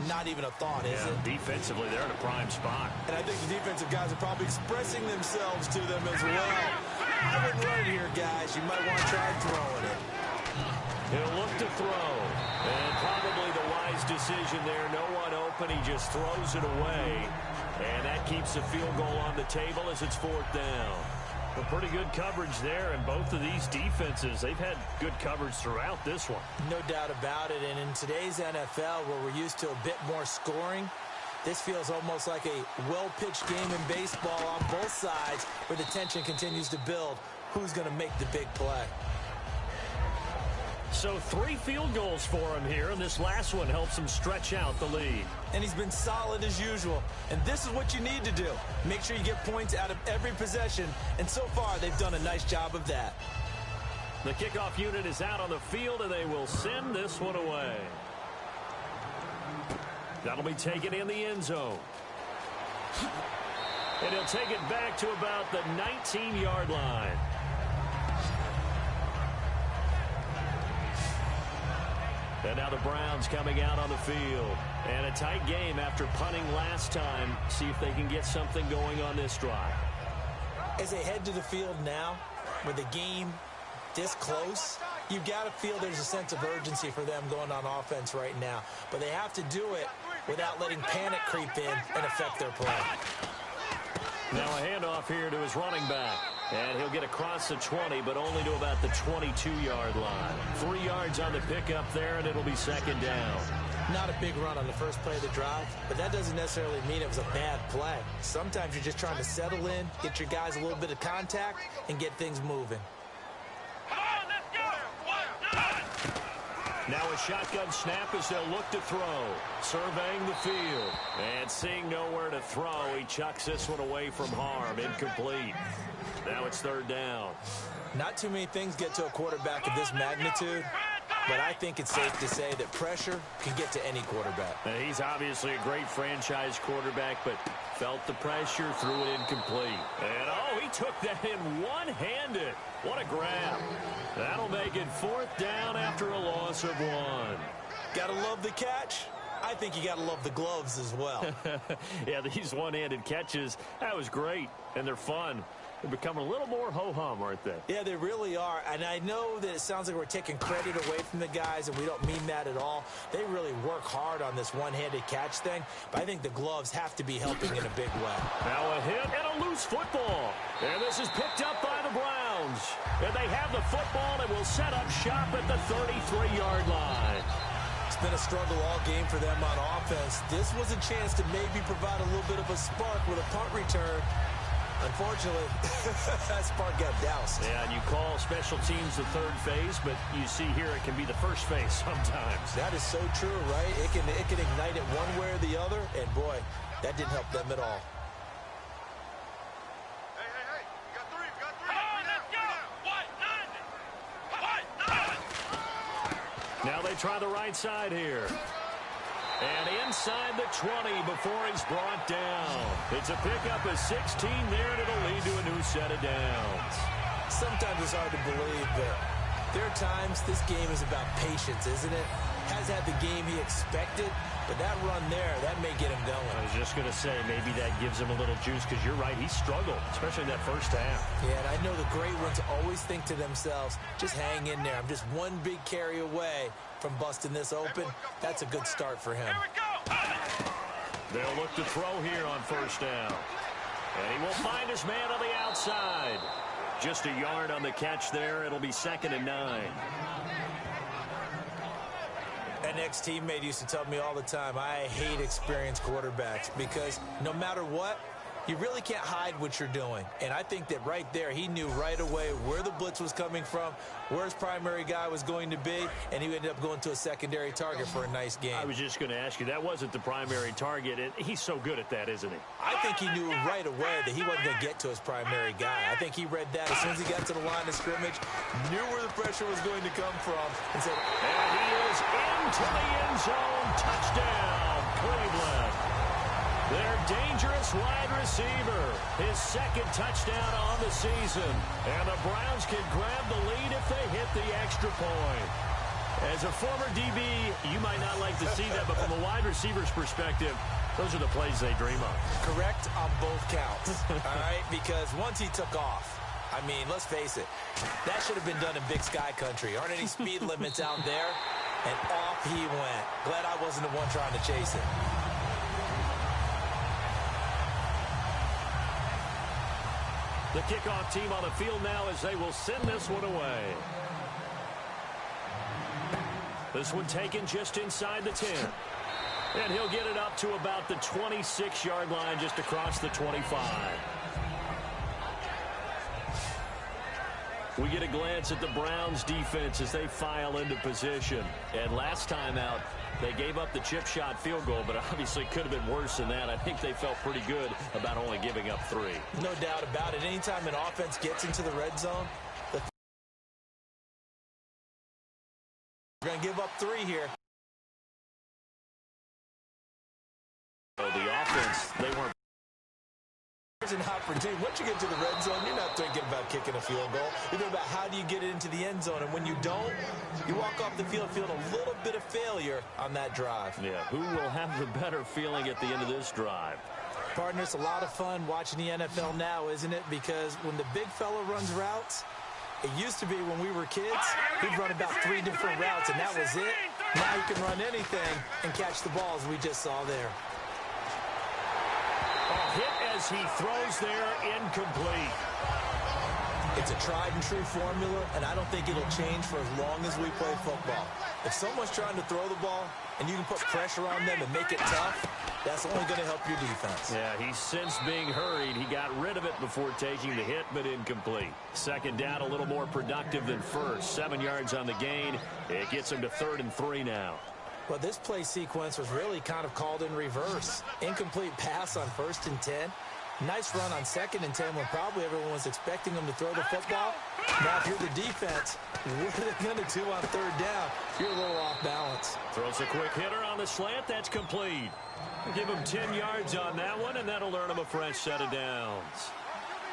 not even a thought, is it? Defensively, they're in a prime spot. And I think the defensive guys are probably expressing themselves to them as well. I wouldn't run it here, guys. You might want to try throwing it. He'll look to throw. And probably the wise decision there. No one open. He just throws it away. And that keeps the field goal on the table as it's 4th down. Well, pretty good coverage there, and both of these defenses, they've had good coverage throughout this one. No doubt about it, and in today's NFL, where we're used to a bit more scoring, this feels almost like a well-pitched game in baseball on both sides, where the tension continues to build. Who's going to make the big play? So 3 field goals for him here, and this last one helps him stretch out the lead. And he's been solid as usual. And this is what you need to do. Make sure you get points out of every possession. And so far, they've done a nice job of that. The kickoff unit is out on the field, and they will send this one away. That'll be taken in the end zone. And he'll take it back to about the 19-yard line. And now the Browns coming out on the field. And a tight game after punting last time. See if they can get something going on this drive. As they head to the field now, with the game this close, you've got to feel there's a sense of urgency for them going on offense right now. But they have to do it without letting panic creep in and affect their play. Now a handoff here to his running back. And he'll get across the 20, but only to about the 22-yard line. 3 yards on the pickup there, and it'll be 2nd down. Not a big run on the first play of the drive, but that doesn't necessarily mean it was a bad play. Sometimes you're just trying to settle in, get your guys a little bit of contact, and get things moving. Come on, let's go. Now a shotgun snap as they'll look to throw. Surveying the field. And seeing nowhere to throw, he chucks this one away from harm. Incomplete. Now it's 3rd down. Not too many things get to a quarterback of this magnitude, but I think it's safe to say that pressure can get to any quarterback. And he's obviously a great franchise quarterback, but felt the pressure, threw it incomplete. And, oh, he took that in one-handed. What a grab. That'll make it 4th down after a loss of 1. Gotta love the catch. I think you gotta love the gloves as well. Yeah, these one-handed catches, that was great, and they're fun. They're becoming a little more ho-hum, aren't they? Yeah, they really are. And I know that it sounds like we're taking credit away from the guys, and we don't mean that at all. They really work hard on this one-handed catch thing, but I think the gloves have to be helping in a big way. Now a hit and a loose football. And this is picked up by the Browns. And they have the football and will set up shop at the 33-yard line. It's been a struggle all game for them on offense. This was a chance to maybe provide a little bit of a spark with a punt return. Unfortunately, that spark got doused. Yeah, and you call special teams the 3rd phase, but you see here it can be the 1st phase sometimes. That is so true, right? It can ignite it one way or the other, and boy, that didn't help them at all. Hey, you got 3, Come on, let's go. What? Now they try the right side here. And inside the 20 before he's brought down. It's a pickup of 16 there, and it'll lead to a new set of downs. Sometimes it's hard to believe, but there are times this game is about patience, isn't it? Has had the game he expected, but that run there, that may get him going. I was just going to say, maybe that gives him a little juice, because you're right, he struggled, especially in that first half. Yeah, and I know the great ones always think to themselves, just hang in there. I'm just one big carry away from busting this open. That's a good start for him. Here we go. They'll look to throw here on 1st down. And he will find his man on the outside. Just a yard on the catch there. It'll be 2nd and 9. An ex-teammate used to tell me all the time, I hate experienced quarterbacks because no matter what, you really can't hide what you're doing. And I think that right there, he knew right away where the blitz was coming from, where his primary guy was going to be, and he ended up going to a secondary target for a nice game. I was just going to ask you, that wasn't the primary target, and he's so good at that, isn't he? I think he knew right away that he wasn't going to get to his primary guy. I think he read that as soon as he got to the line of scrimmage, knew where the pressure was going to come from, and said, and he is into the end zone. Touchdown, Cleveland. Their dangerous wide receiver, his 2nd touchdown on the season. And the Browns can grab the lead if they hit the extra point. As a former DB, you might not like to see that, but from a wide receiver's perspective, those are the plays they dream of. Correct on both counts, all right? Because once he took off, I mean, let's face it, that should have been done in Big Sky country. Aren't any speed limits out there? And off he went. Glad I wasn't the one trying to chase it. The kickoff team on the field now as they will send this one away. This one taken just inside the 10. And he'll get it up to about the 26-yard line, just across the 25. We get a glance at the Browns defense as they file into position. And last time out, they gave up the chip shot field goal, but obviously could have been worse than that. I think they felt pretty good about only giving up 3. No doubt about it. Anytime an offense gets into the red zone, they're going to give up 3 here. So the offense, they weren't. There's an opportunity. Once you get to the red zone, you're not thinking about kicking a field goal. You're thinking about how do you get it into the end zone. And when you don't, you walk off the field feeling a little bit of failure on that drive. Yeah, who will have the better feeling at the end of this drive? Partner, it's a lot of fun watching the NFL now, isn't it? Because when the big fella runs routes, it used to be when we were kids, he'd run about 3 different routes, and that was it. Now you can run anything and catch the balls we just saw there. Hit as he throws there, incomplete. It's a tried and true formula, and I don't think it'll change for as long as we play football. If someone's trying to throw the ball and you can put pressure on them and make it tough, that's only going to help your defense. Yeah, he's since being hurried. He got rid of it before taking the hit, but incomplete. Second down, a little more productive than first. 7 yards on the gain. It gets him to 3rd and 3 now. Well, this play sequence was really kind of called in reverse. Incomplete pass on 1st and 10. Nice run on 2nd and 10 when probably everyone was expecting him to throw the football. Now, if you're the defense, what are they going to do on 3rd down? You're a little off balance. Throws a quick hitter on the slant. That's complete. Give him 10 yards on that one, and that'll earn him a fresh set of downs.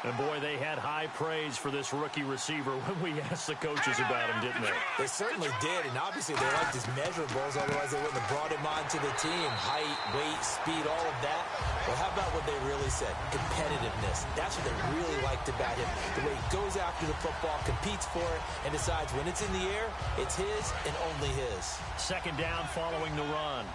And, boy, they had high praise for this rookie receiver when we asked the coaches about him, didn't they? They certainly did, and obviously they liked his measurables. Otherwise, they wouldn't have brought him onto the team. Height, weight, speed, all of that. Well, how about what they really said? Competitiveness. That's what they really liked about him. The way he goes after the football, competes for it, and decides when it's in the air, it's his and only his. Second down following the run.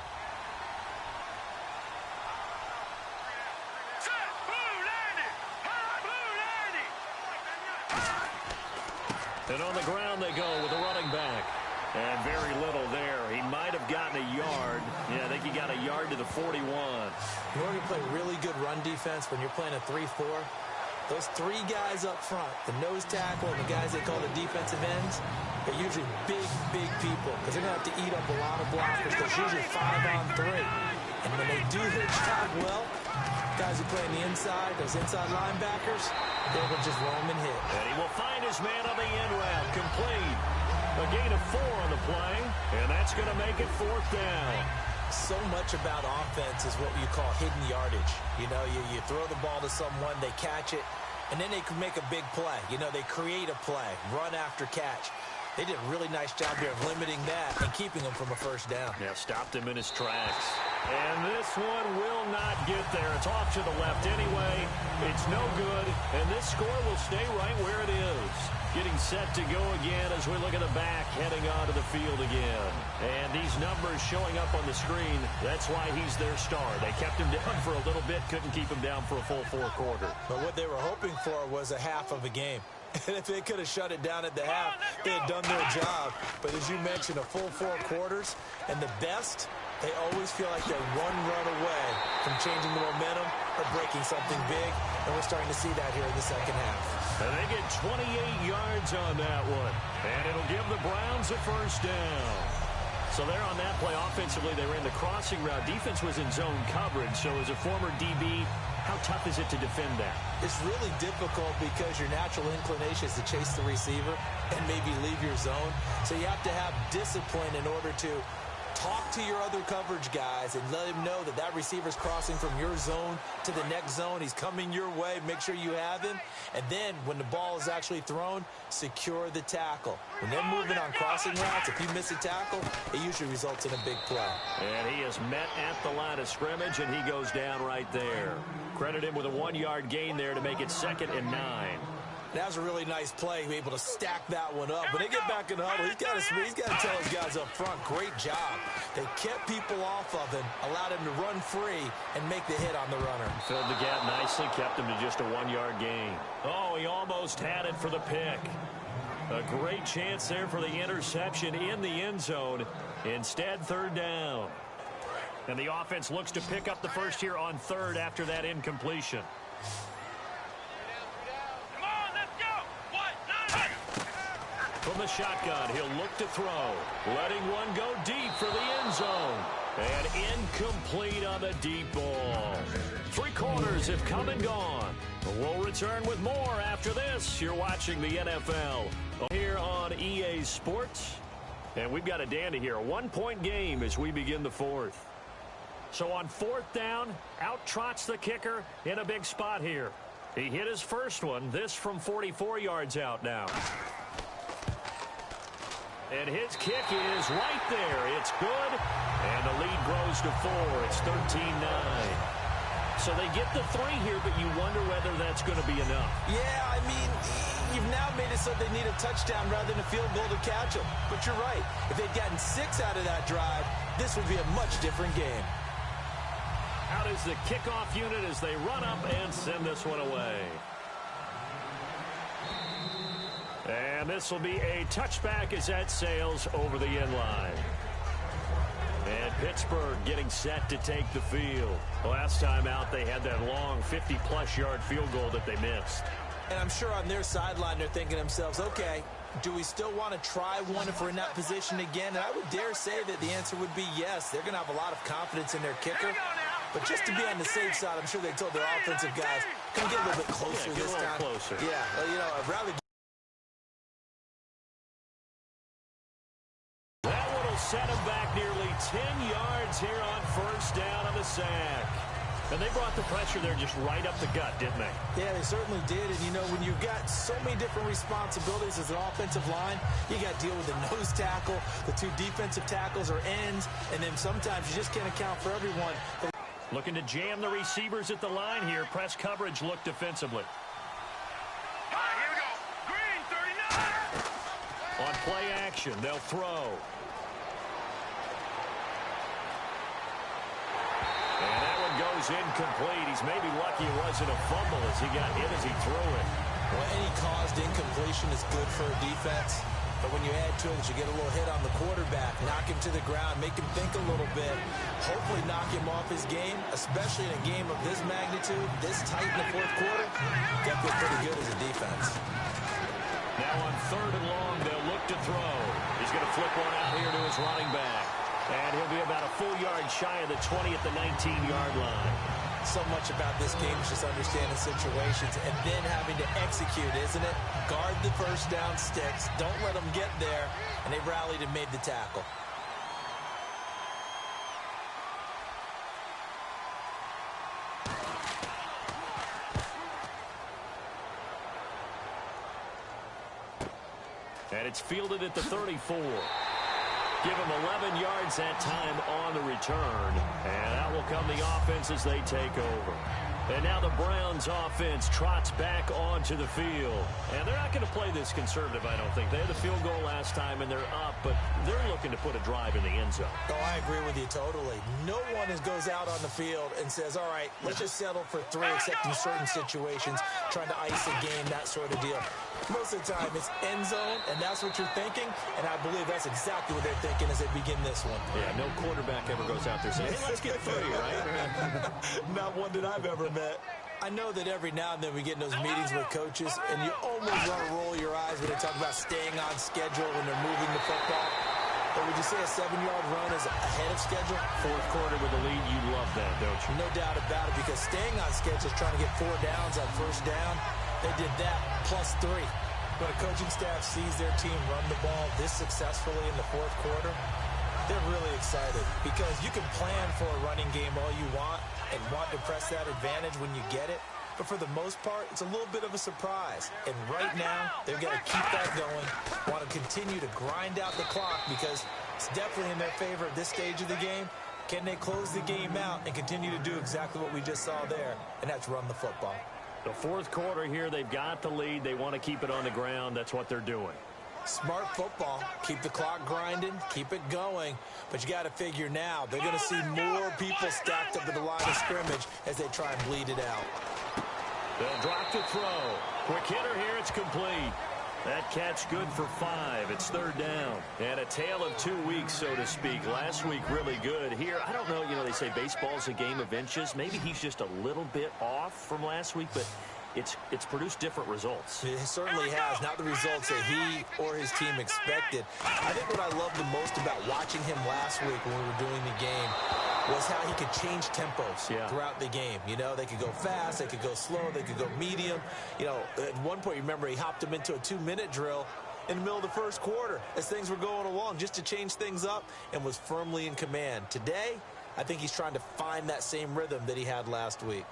And on the ground they go with a running back. And very little there. He might have gotten a yard. Yeah, I think he got a yard to the 41. You want to play really good run defense when you're playing a 3-4? Those 3 guys up front, the nose tackle and the guys they call the defensive ends, they're usually big, big people because they're going to have to eat up a lot of blockers. There's usually 5 on 3. And when they do their job well, guys who play on the inside, those inside linebackers, they will just roam and hit. And he will find his man on the end route. Complete. A gain of 4 on the play, and that's going to make it 4th down. So much about offense is what you call hidden yardage. You know, you throw the ball to someone, they catch it, and then they can make a big play. You know, they create a play, run after catch. They did a really nice job here of limiting that and keeping him from a 1st down. Yeah, stopped him in his tracks. And this one will not get there. It's off to the left anyway. It's no good, and this score will stay right where it is. Getting set to go again as we look at the back heading onto the field again. And these numbers showing up on the screen, that's why he's their star. They kept him down for a little bit, couldn't keep him down for a full 4 quarters. But what they were hoping for was a half of a game. And if they could have shut it down at the half, they had done their job. But as you mentioned, a full 4 quarters, and the best, they always feel like they're 1 run away from changing the momentum or breaking something big, and we're starting to see that here in the second half. And they get 28 yards on that one, and it'll give the Browns a 1st down. So there on that play, offensively, they ran the crossing route. Defense was in zone coverage, so as a former DB, how tough is it to defend that? It's really difficult because your natural inclination is to chase the receiver and maybe leave your zone. So you have to have discipline in order to talk to your other coverage guys and let him know that that receiver's crossing from your zone to the next zone. He's coming your way. Make sure you have him. And then when the ball is actually thrown, secure the tackle. When they're moving on crossing routes, if you miss a tackle, it usually results in a big play. And he is met at the line of scrimmage, and he goes down right there. Credit him with a 1-yard gain there to make it 2nd and 9. That was a really nice play, able to stack that one up. When they get back in the huddle, he's got to tell his guys up front, great job. They kept people off of him, allowed him to run free, and make the hit on the runner. Filled the gap nicely, kept him to just a 1-yard gain. Oh, he almost had it for the pick. A great chance there for the interception in the end zone. Instead, 3rd down. And the offense looks to pick up the first here on 3rd after that incompletion. From the shotgun, he'll look to throw. Letting one go deep for the end zone. And incomplete on the deep ball. 3 quarters have come and gone. We'll return with more after this. You're watching the NFL here on EA Sports. And we've got a dandy here. A 1-point game as we begin the 4th. So on 4th down, out trots the kicker in a big spot here. He hit his first one. This from 44 yards out now. And his kick is right there. It's good. And the lead grows to 4. It's 13-9. So they get the 3 here, but you wonder whether that's going to be enough. Yeah, I mean, you've now made it so they need a touchdown rather than a field goal to catch them. But you're right. If they'd gotten 6 out of that drive, this would be a much different game. Out is the kickoff unit as they run up and send this one away. And this will be a touchback as that sails over the end line. And Pittsburgh getting set to take the field. Last time out, they had that long 50-plus yard field goal that they missed. And I'm sure on their sideline, they're thinking to themselves, okay, do we still want to try one if we're in that position again? And I would dare say that the answer would be yes. They're going to have a lot of confidence in their kicker. But just to be on the safe side, I'm sure they told their offensive guys, can we get a little bit closer this time? Closer. Yeah, well, you know, I'd rather... That one will set him back nearly 10 yards here on 1st down on the sack. And they brought the pressure there just right up the gut, didn't they? Yeah, they certainly did. And, you know, when you've got so many different responsibilities as an offensive line, you got to deal with the nose tackle, the 2 defensive tackles or ends, and then sometimes you just can't account for everyone. Looking to jam the receivers at the line here. Press coverage look defensively. All right, here we go. Green, 39. On play action, they'll throw. And that one goes incomplete. He's maybe lucky it wasn't a fumble as he got hit as he threw it. Well, any caused incompletion is good for a defense. But when you add to it, you get a little hit on the quarterback, knock him to the ground, make him think a little bit, hopefully knock him off his game, especially in a game of this magnitude, this tight in the 4th quarter. Got to feel pretty good as a defense. Now on 3rd and long, they'll look to throw. He's going to flip one out here to his running back. And he'll be about a full yard shy of the 20 at the 19-yard line. So much about this game is just understanding situations and then having to execute, isn't it? Guard the 1st down sticks. Don't let them get there. And they rallied and made the tackle. And it's fielded at the 34. Give him 11 yards that time on the return. And out will come the offense as they take over. And now the Browns offense trots back onto the field. And they're not going to play this conservative, I don't think. They had the field goal last time, and they're up, but they're looking to put a drive in the end zone. Oh, I agree with you totally. No one goes out on the field and says, all right, let's just settle for 3, except in certain situations, trying to ice a game, that sort of deal. Most of the time, it's end zone, and that's what you're thinking, and I believe that's exactly what they're thinking as they begin this one. Yeah, no quarterback ever goes out there saying, hey, let's get 3, right? Not one that I've ever met. I know that every now and then we get in those meetings with coaches, and you almost want to roll your eyes when they talk about staying on schedule when they're moving the football. But would you say a 7-yard run is ahead of schedule? 4th quarter with the lead, you love that, don't you? No doubt about it, because staying on schedule is trying to get 4 downs on 1st down. They did that plus 3. When a coaching staff sees their team run the ball this successfully in the 4th quarter, They're really excited because you can plan for a running game all you want and want to press that advantage when you get it. But for the most part, it's a little bit of a surprise. And right now, they're going to keep that going, want to continue to grind out the clock because it's definitely in their favor at this stage of the game. Can they close the game out and continue to do exactly what we just saw there, and that's run the football? The fourth quarter here, they've got the lead. They want to keep it on the ground. That's what they're doing. Smart football. Keep the clock grinding, keep it going. But you got to figure now, they're going to see more people stacked up at the line of scrimmage as they try and bleed it out. They'll drop to throw. Quick hitter here, it's complete. That catch good for 5. It's third down. And a tale of 2 weeks, so to speak. Last week, really good. Here, I don't know, they say baseball's a game of inches. Maybe he's just a little bit off from last week, but it's produced different results. It certainly has. Not the results that he or his team expected. I think what I loved the most about watching him last week when we were doing the game was how he could change tempos throughout the game. They could go fast, they could go slow, they could go medium. At one point, you remember he hopped him into a 2-minute drill in the middle of the first quarter as things were going along just to change things up and was firmly in command. Today, I think he's trying to find that same rhythm that he had last week.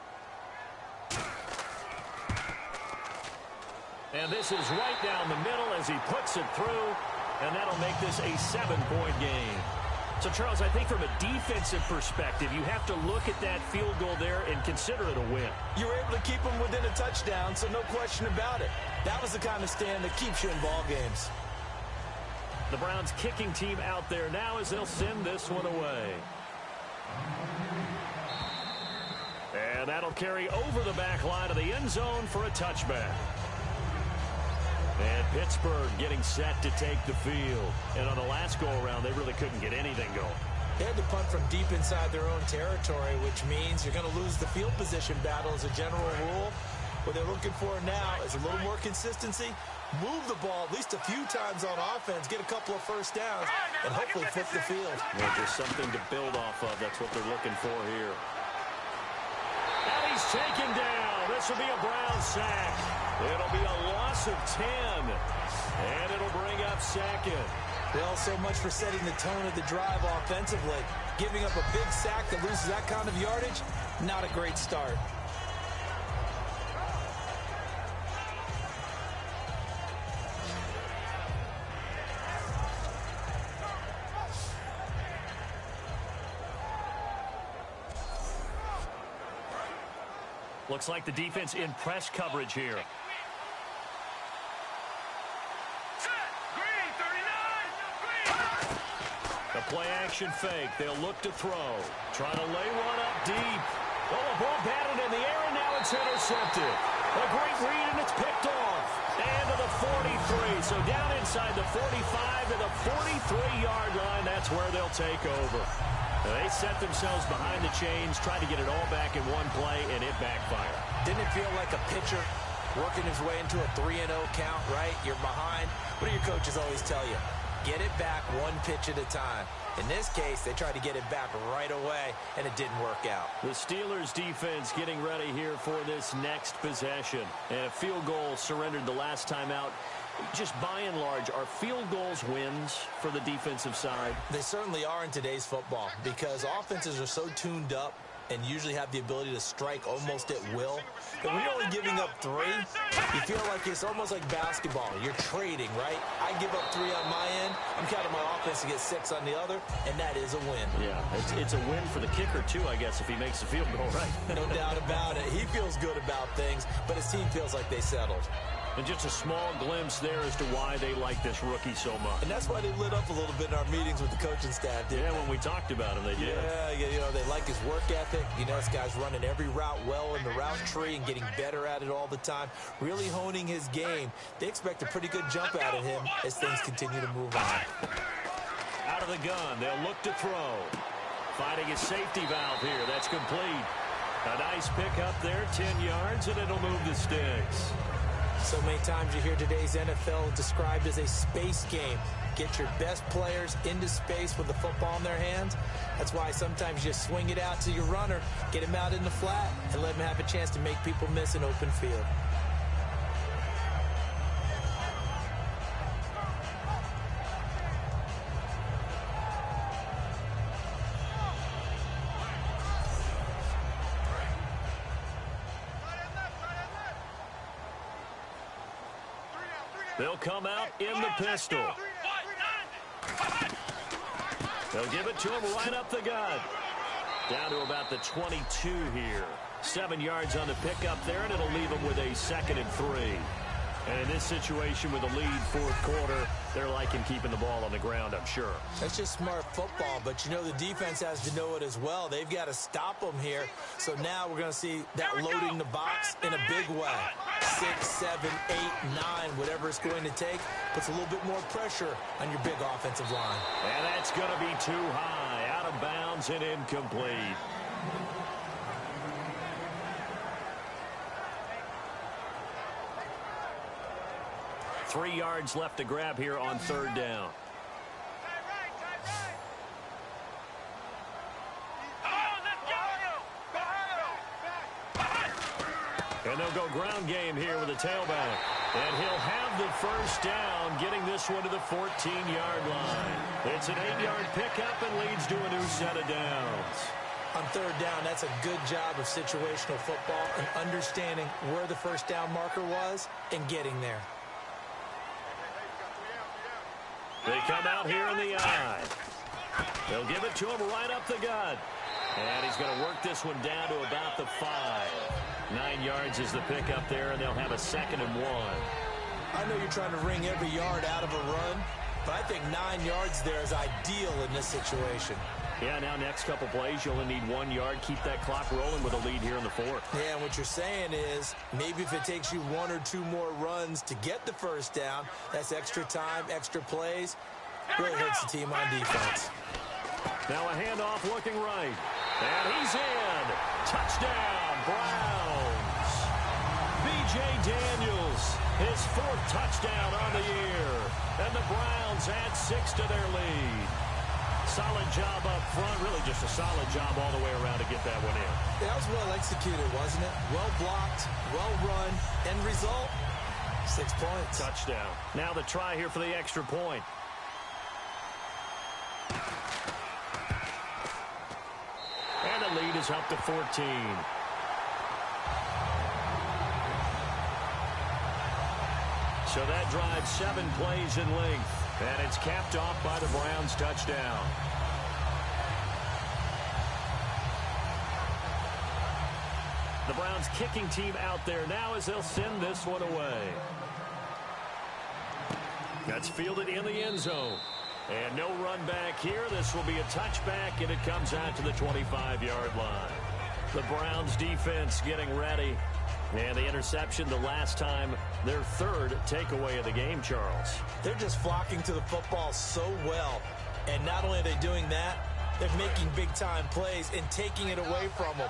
And this is right down the middle as he puts it through, and that'll make this a 7-point game. So, Charles, I think from a defensive perspective, you have to look at that field goal there and consider it a win. You were able to keep them within a touchdown, so no question about it. That was the kind of stand that keeps you in ball games. The Browns kicking team out there now as they'll send this one away. And that'll carry over the back line of the end zone for a touchback. And Pittsburgh getting set to take the field. And on the last go-around, they really couldn't get anything going. They had to punt from deep inside their own territory, which means you're going to lose the field position battle as a general rule. What they're looking for now is a little more consistency, move the ball at least a few times on offense, get a couple of first downs, and hopefully flip the field. Well, just something to build off of. That's what they're looking for here. And he's taken down. This will be a Brown sack. It'll be a loss of 10. And it'll bring up second. Well, so much for setting the tone of the drive offensively. Giving up a big sack that loses that kind of yardage, not a great start. Looks like the defense in press coverage here. The play-action fake. They'll look to throw. Trying to lay one up deep. Oh, the ball batted in the air, and now it's intercepted. A great read, and it's picked off. And to the 43. So down inside the 45 to the 43-yard line. That's where they'll take over. They set themselves behind the chains, tried to get it all back in one play, and it backfired. Didn't it feel like a pitcher working his way into a 3-0 count, right? You're behind. What do your coaches always tell you? Get it back one pitch at a time. In this case, they tried to get it back right away, and it didn't work out. The Steelers defense getting ready here for this next possession. And a field goal surrendered the last time out. Just by and large, are field goals wins for the defensive side? They certainly are in today's football because offenses are so tuned up and usually have the ability to strike almost at will. But when you're only giving up 3, you feel like it's almost like basketball. You're trading, right? I give up 3 on my end. I'm counting my offense to get 6 on the other, and that is a win. Yeah, it's a win for the kicker, too, I guess, if he makes the field goal right. No doubt about it. He feels good about things, but his team feels like they settled. And just a small glimpse there as to why they like this rookie so much. And that's why they lit up a little bit in our meetings with the coaching staff. Yeah, when we talked about him, they did. Yeah, they like his work ethic. This guy's running every route well in the route tree and getting better at it all the time, really honing his game. They expect a pretty good jump out of him as things continue to move on. Out of the gun, they'll look to throw. Finding a safety valve here. That's complete. A nice pickup there, 10 yards, and it'll move the sticks. So many times you hear today's NFL described as a space game. Get your best players into space with the football in their hands. That's why sometimes you swing it out to your runner, get him out in the flat, and let him have a chance to make people miss an open field. They'll come out in the pistol. They'll give it to him right up the gut. Down to about the 22 here. 7 yards on the pickup there, and it'll leave them with a 2nd and 3. And in this situation with a lead fourth quarter, they're liking keeping the ball on the ground, I'm sure. That's just smart football, but you know the defense has to know it as well. They've got to stop them here. So now we're going to see that loading the box in a big way. 6, 7, 8, 9, whatever it's going to take, puts a little bit more pressure on your big offensive line. And that's going to be too high, out of bounds and incomplete. Three yards left to grab here on 3rd down. And they'll go ground game here with a tailback. And he'll have the first down, getting this one to the 14-yard line. It's an 8-yard pickup and leads to a new set of downs. On 3rd down, that's a good job of situational football and understanding where the first down marker was and getting there. They come out here in the eye. They'll give it to him right up the gut. And he's going to work this one down to about the 5. 9 yards is the pickup there, and they'll have a 2nd and 1. I know you're trying to wring every yard out of a run, but I think 9 yards there is ideal in this situation. Yeah, now next couple plays, you only need 1 yard. Keep that clock rolling with a lead here in the 4th. Yeah, and what you're saying is maybe if it takes you 1 or 2 more runs to get the first down, that's extra time, extra plays. Really hurts the team on defense. Now a handoff looking right. And he's in. Touchdown, Browns. B.J. Daniels, his 4th touchdown on the year. And the Browns add 6 to their lead. Solid job up front, really just a solid job all the way around to get that one in. That was well executed, wasn't it? Well blocked, well run, end result, 6 points. Touchdown. Now the try here for the extra point. And the lead is up to 14. So that drives 7 plays in length. And it's capped off by the Browns touchdown. The Browns kicking team out there now as they'll send this one away. That's fielded in the end zone. And no run back here. This will be a touchback, and it comes out to the 25-yard line. The Browns defense getting ready. And the interception the last time, their 3rd takeaway of the game, Charles. They're just flocking to the football so well. And not only are they doing that, they're making big-time plays and taking it away from them.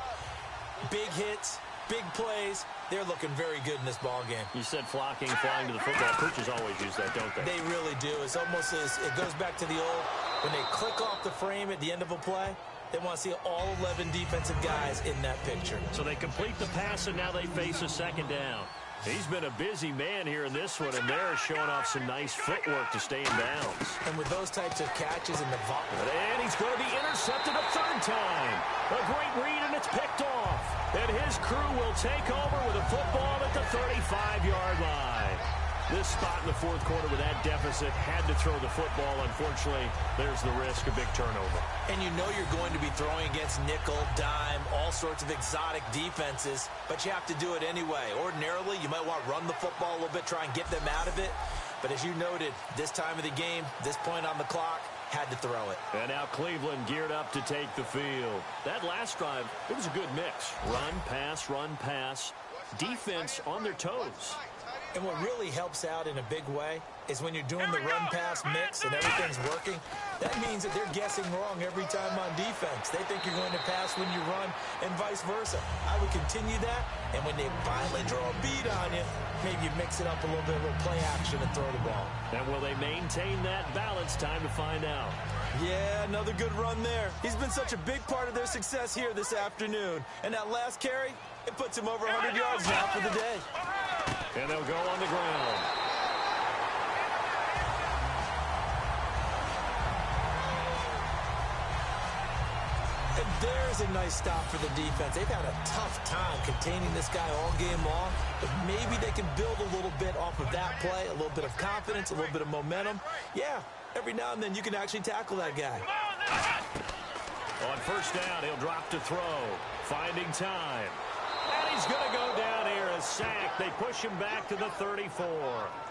Big hits, big plays. They're looking very good in this ball game. You said flocking, flying to the football. Coaches always use that, don't they? They really do. It's almost as it goes back to the old, when they click off the frame at the end of a play, they want to see all 11 defensive guys in that picture. So they complete the pass, and now they face a 2nd down. He's been a busy man here in this one, and they're showing off some nice footwork to stay in bounds. And with those types of catches and the volume. And he's going to be intercepted a 3rd time. A great read, and it's picked off. And his crew will take over with a football at the 35-yard line. This spot in the 4th quarter with that deficit had to throw the football. Unfortunately, there's the risk of big turnover. And you know you're going to be throwing against nickel, dime, all sorts of exotic defenses, but you have to do it anyway. Ordinarily, you might want to run the football a little bit, try and get them out of it. But as you noted, this time of the game, this point on the clock, had to throw it. And now Cleveland geared up to take the field. That last drive, it was a good mix. Run, pass, defense on their toes. And what really helps out in a big way is when you're doing the run-pass mix and everything's working, that means that they're guessing wrong every time on defense. They think you're going to pass when you run and vice versa. I would continue that, and when they finally draw a beat on you, maybe you mix it up a little bit, a little play action and throw the ball. And will they maintain that balance? Time to find out. Yeah, another good run there. He's been such a big part of their success here this afternoon. And that last carry, it puts him over 100 yards now for the day. And they'll go on the ground. And There's a nice stop for the defense. They've had a tough time containing this guy all game long, but maybe they can build a little bit off of that play, a little bit of confidence, a little bit of momentum. Yeah, every now and then you can actually tackle that guy. On first down, he'll drop to throw, finding time. And he's going to go down here, a sack. They push him back to the 34.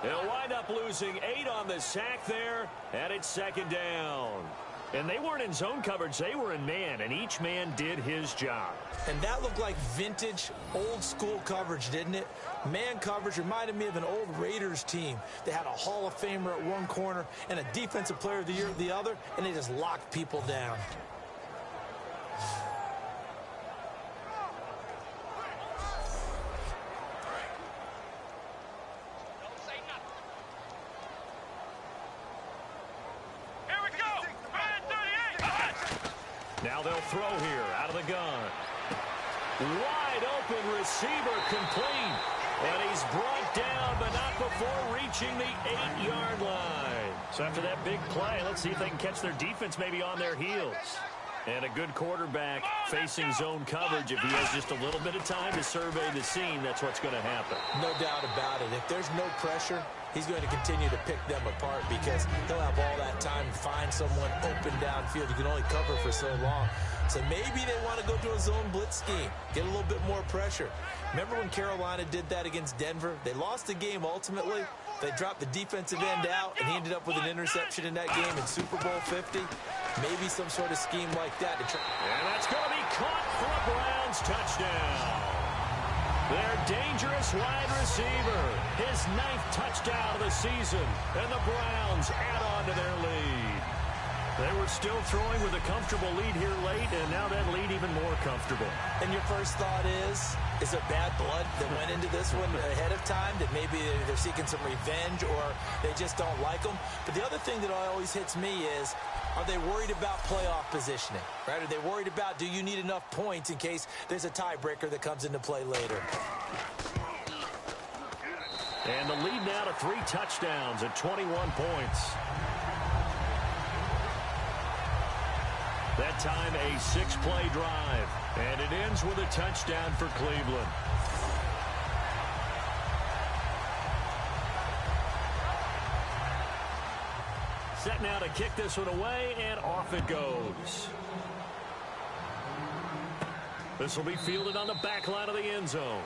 He'll wind up losing 8 on the sack there, and it's second down. And they weren't in zone coverage. They were in man, and each man did his job. And that looked like vintage, old-school coverage, didn't it? Man coverage reminded me of an old Raiders team. They had a Hall of Famer at one corner and a Defensive Player of the Year at the other, and they just locked people down. Now they'll throw here out of the gun. Wide open receiver complete. And he's brought down, but not before reaching the 8-yard line. So after that big play, let's see if they can catch their defense maybe on their heels. And a good quarterback facing zone coverage. If he has just a little bit of time to survey the scene, that's what's going to happen. No doubt about it. If there's no pressure, he's going to continue to pick them apart because he'll have all that time to find someone open downfield. You can only cover for so long. So maybe they want to go to a zone blitz scheme, get a little bit more pressure. Remember when Carolina did that against Denver? They lost the game ultimately. They dropped the defensive end out, and he ended up with an interception in that game in Super Bowl 50. Maybe some sort of scheme like that. And that's going to be caught for a Browns touchdown. Their dangerous wide receiver, his 9th touchdown of the season, and the Browns add on to their lead. They were still throwing with a comfortable lead here late, and now that lead even more comfortable. And your first thought is it bad blood that went into this one ahead of time, that maybe they're seeking some revenge or they just don't like them? But the other thing that always hits me is, are they worried about playoff positioning? Right? Are they worried about, do you need enough points in case there's a tiebreaker that comes into play later? And the lead now to 3 touchdowns at 21 points. That time a 6-play drive. And it ends with a touchdown for Cleveland. Set now to kick this one away, and off it goes. This will be fielded on the back line of the end zone.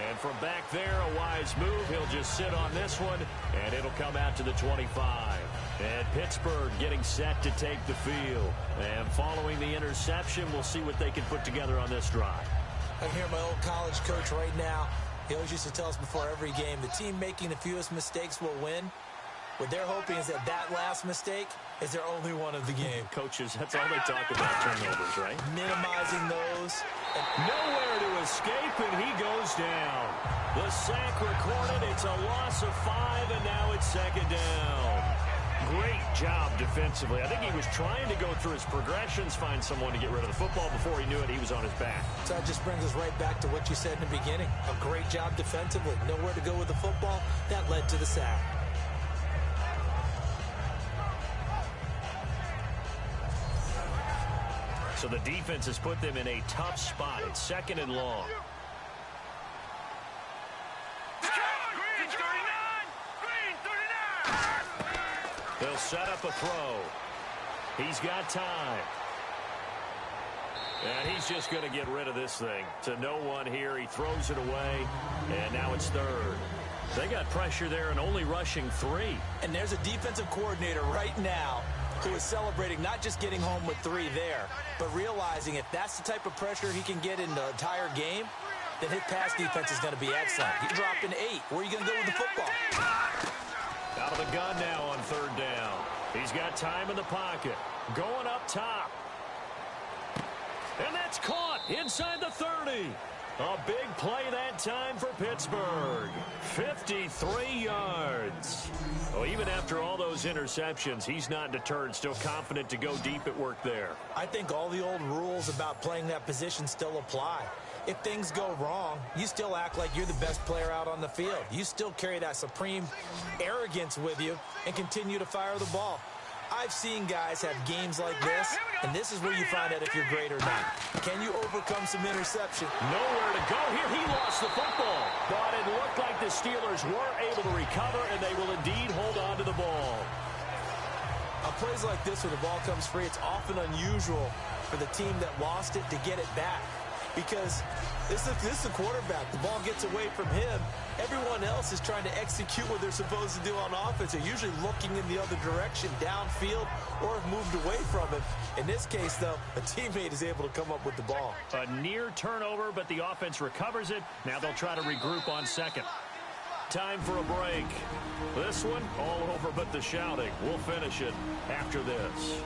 And from back there, a wise move. He'll just sit on this one, and it'll come out to the 25. And Pittsburgh getting set to take the field. And following the interception, we'll see what they can put together on this drive. I hear my old college coach right now. He always used to tell us before every game, the team making the fewest mistakes will win. What they're hoping is that last mistake is their only one of the game. Coaches, that's all they talk about, turnovers, right? Minimizing those. Nowhere to escape, and he goes down. The sack recorded. It's a loss of 5, and now it's second down. Great job defensively. I think he was trying to go through his progressions, find someone to get rid of the football. Before he knew it, he was on his back. So that just brings us right back to what you said in the beginning. A great job defensively. Nowhere to go with the football. That led to the sack. So the defense has put them in a tough spot. It's second and long. They'll set up a throw. He's got time. And he's just going to get rid of this thing. To no one here. He throws it away. And now it's third. They got pressure there and only rushing 3. And there's a defensive coordinator right now who is celebrating not just getting home with 3 there, but realizing if that's the type of pressure he can get in the entire game, then his pass defense is going to be excellent. He dropped an 8. Where are you going to go with the football? Out of the gun now on third down. He's got time in the pocket. Going up top. And that's caught inside the 30. A big play that time for Pittsburgh. 53 yards. Well, even after all those interceptions, he's not deterred. Still confident to go deep at work there. I think all the old rules about playing that position still apply. If things go wrong, you still act like you're the best player out on the field. You still carry that supreme arrogance with you and continue to fire the ball. I've seen guys have games like this, and this is where you find out if you're great or not. Can you overcome some interception? Nowhere to go here. He lost the football. But it looked like the Steelers were able to recover, and they will indeed hold on to the ball. On plays like this where the ball comes free, it's often unusual for the team that lost it to get it back. Because this is a quarterback. The ball gets away from him. Everyone else is trying to execute what they're supposed to do on offense. They're usually looking in the other direction, downfield, or have moved away from it. In this case, though, a teammate is able to come up with the ball. A near turnover, but the offense recovers it. Now they'll try to regroup on second. Time for a break. This one, all over but the shouting. We'll finish it after this.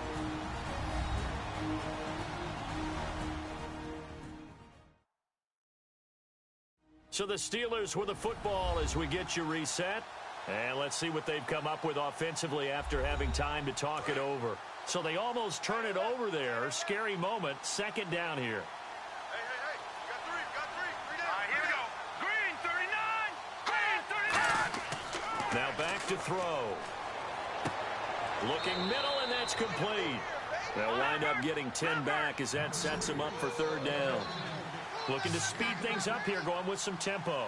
So the Steelers with the football as we get you reset. And let's see what they've come up with offensively after having time to talk it over. So they almost turn it over there. Scary moment. Second down here. Hey, you got three down. All right, here we go. Green, 39. Now back to throw. Looking middle, and that's complete. They'll wind up getting 10 back as that sets them up for third down. Looking to speed things up here, going with some tempo.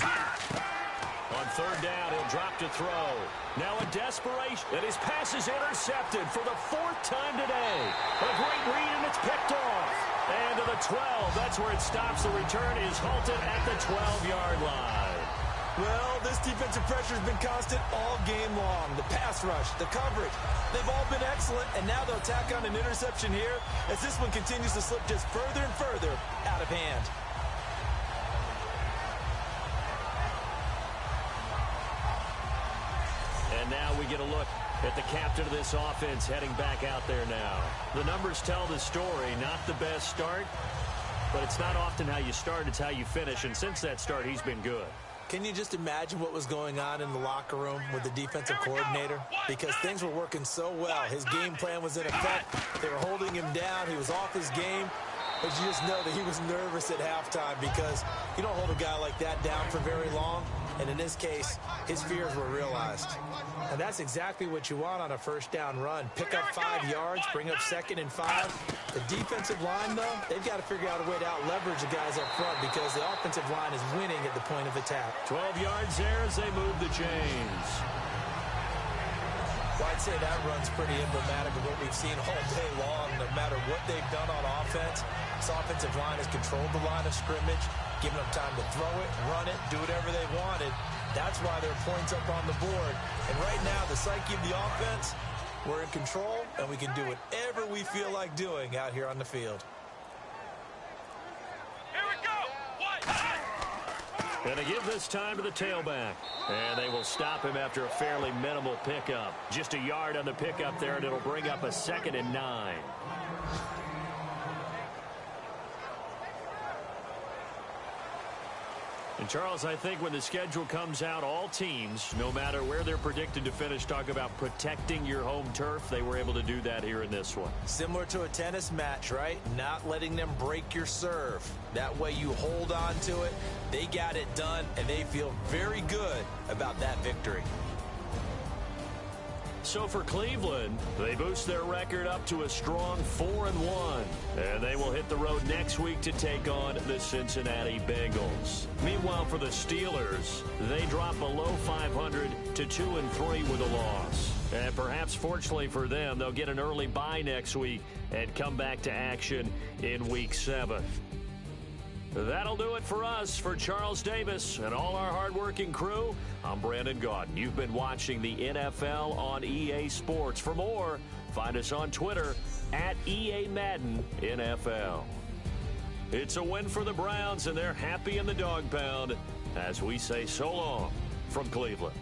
On third down, he'll drop to throw. Now a desperation, and his pass is intercepted for the fourth time today. A great read, and it's picked off. And to the 12, that's where it stops. The return is halted at the 12-yard line. Well, this defensive pressure has been constant all game long. The pass rush, the coverage, they've all been excellent, and now they'll tack on an interception here as this one continues to slip just further and further out of hand. And now we get a look at the captain of this offense heading back out there now. The numbers tell the story, not the best start, but it's not often how you start, it's how you finish, and since that start, he's been good. Can you just imagine what was going on in the locker room with the defensive coordinator? Because things were working so well. His game plan was in effect. They were holding him down. He was off his game. But you just know that he was nervous at halftime because you don't hold a guy like that down for very long. And in this case, his fears were realized. And that's exactly what you want on a first down run. Pick up 5 yards, bring up 2nd and 5. The defensive line, though, they've got to figure out a way to out-leverage the guys up front because the offensive line is winning at the point of attack. 12 yards there as they move the chains. Well, I'd say that run's pretty emblematic of what we've seen all day long. No matter what they've done on offense, this offensive line has controlled the line of scrimmage, given them time to throw it, run it, do whatever they wanted. That's why there are points up on the board. And right now, the psyche of the offense, we're in control, and we can do whatever we feel like doing out here on the field. Here we go. And they give this time to the tailback. And they will stop him after a fairly minimal pickup. Just a yard on the pickup there, and it'll bring up a 2nd and 9. And, Charles, I think when the schedule comes out, all teams, no matter where they're predicted to finish, talk about protecting your home turf. They were able to do that here in this one. Similar to a tennis match, right? Not letting them break your serve. That way you hold on to it. They got it done, and they feel very good about that victory. So for Cleveland, they boost their record up to a strong 4-1. And they will hit the road next week to take on the Cincinnati Bengals. Meanwhile, for the Steelers, they drop below 500 to 2-3 with a loss. And perhaps fortunately for them, they'll get an early bye next week and come back to action in Week 7. That'll do it for us. For Charles Davis and all our hardworking crew, I'm Brandon Gaudin. You've been watching the NFL on EA Sports. For more, find us on Twitter at EA Madden NFL. It's a win for the Browns, and they're happy in the dog pound as we say so long from Cleveland.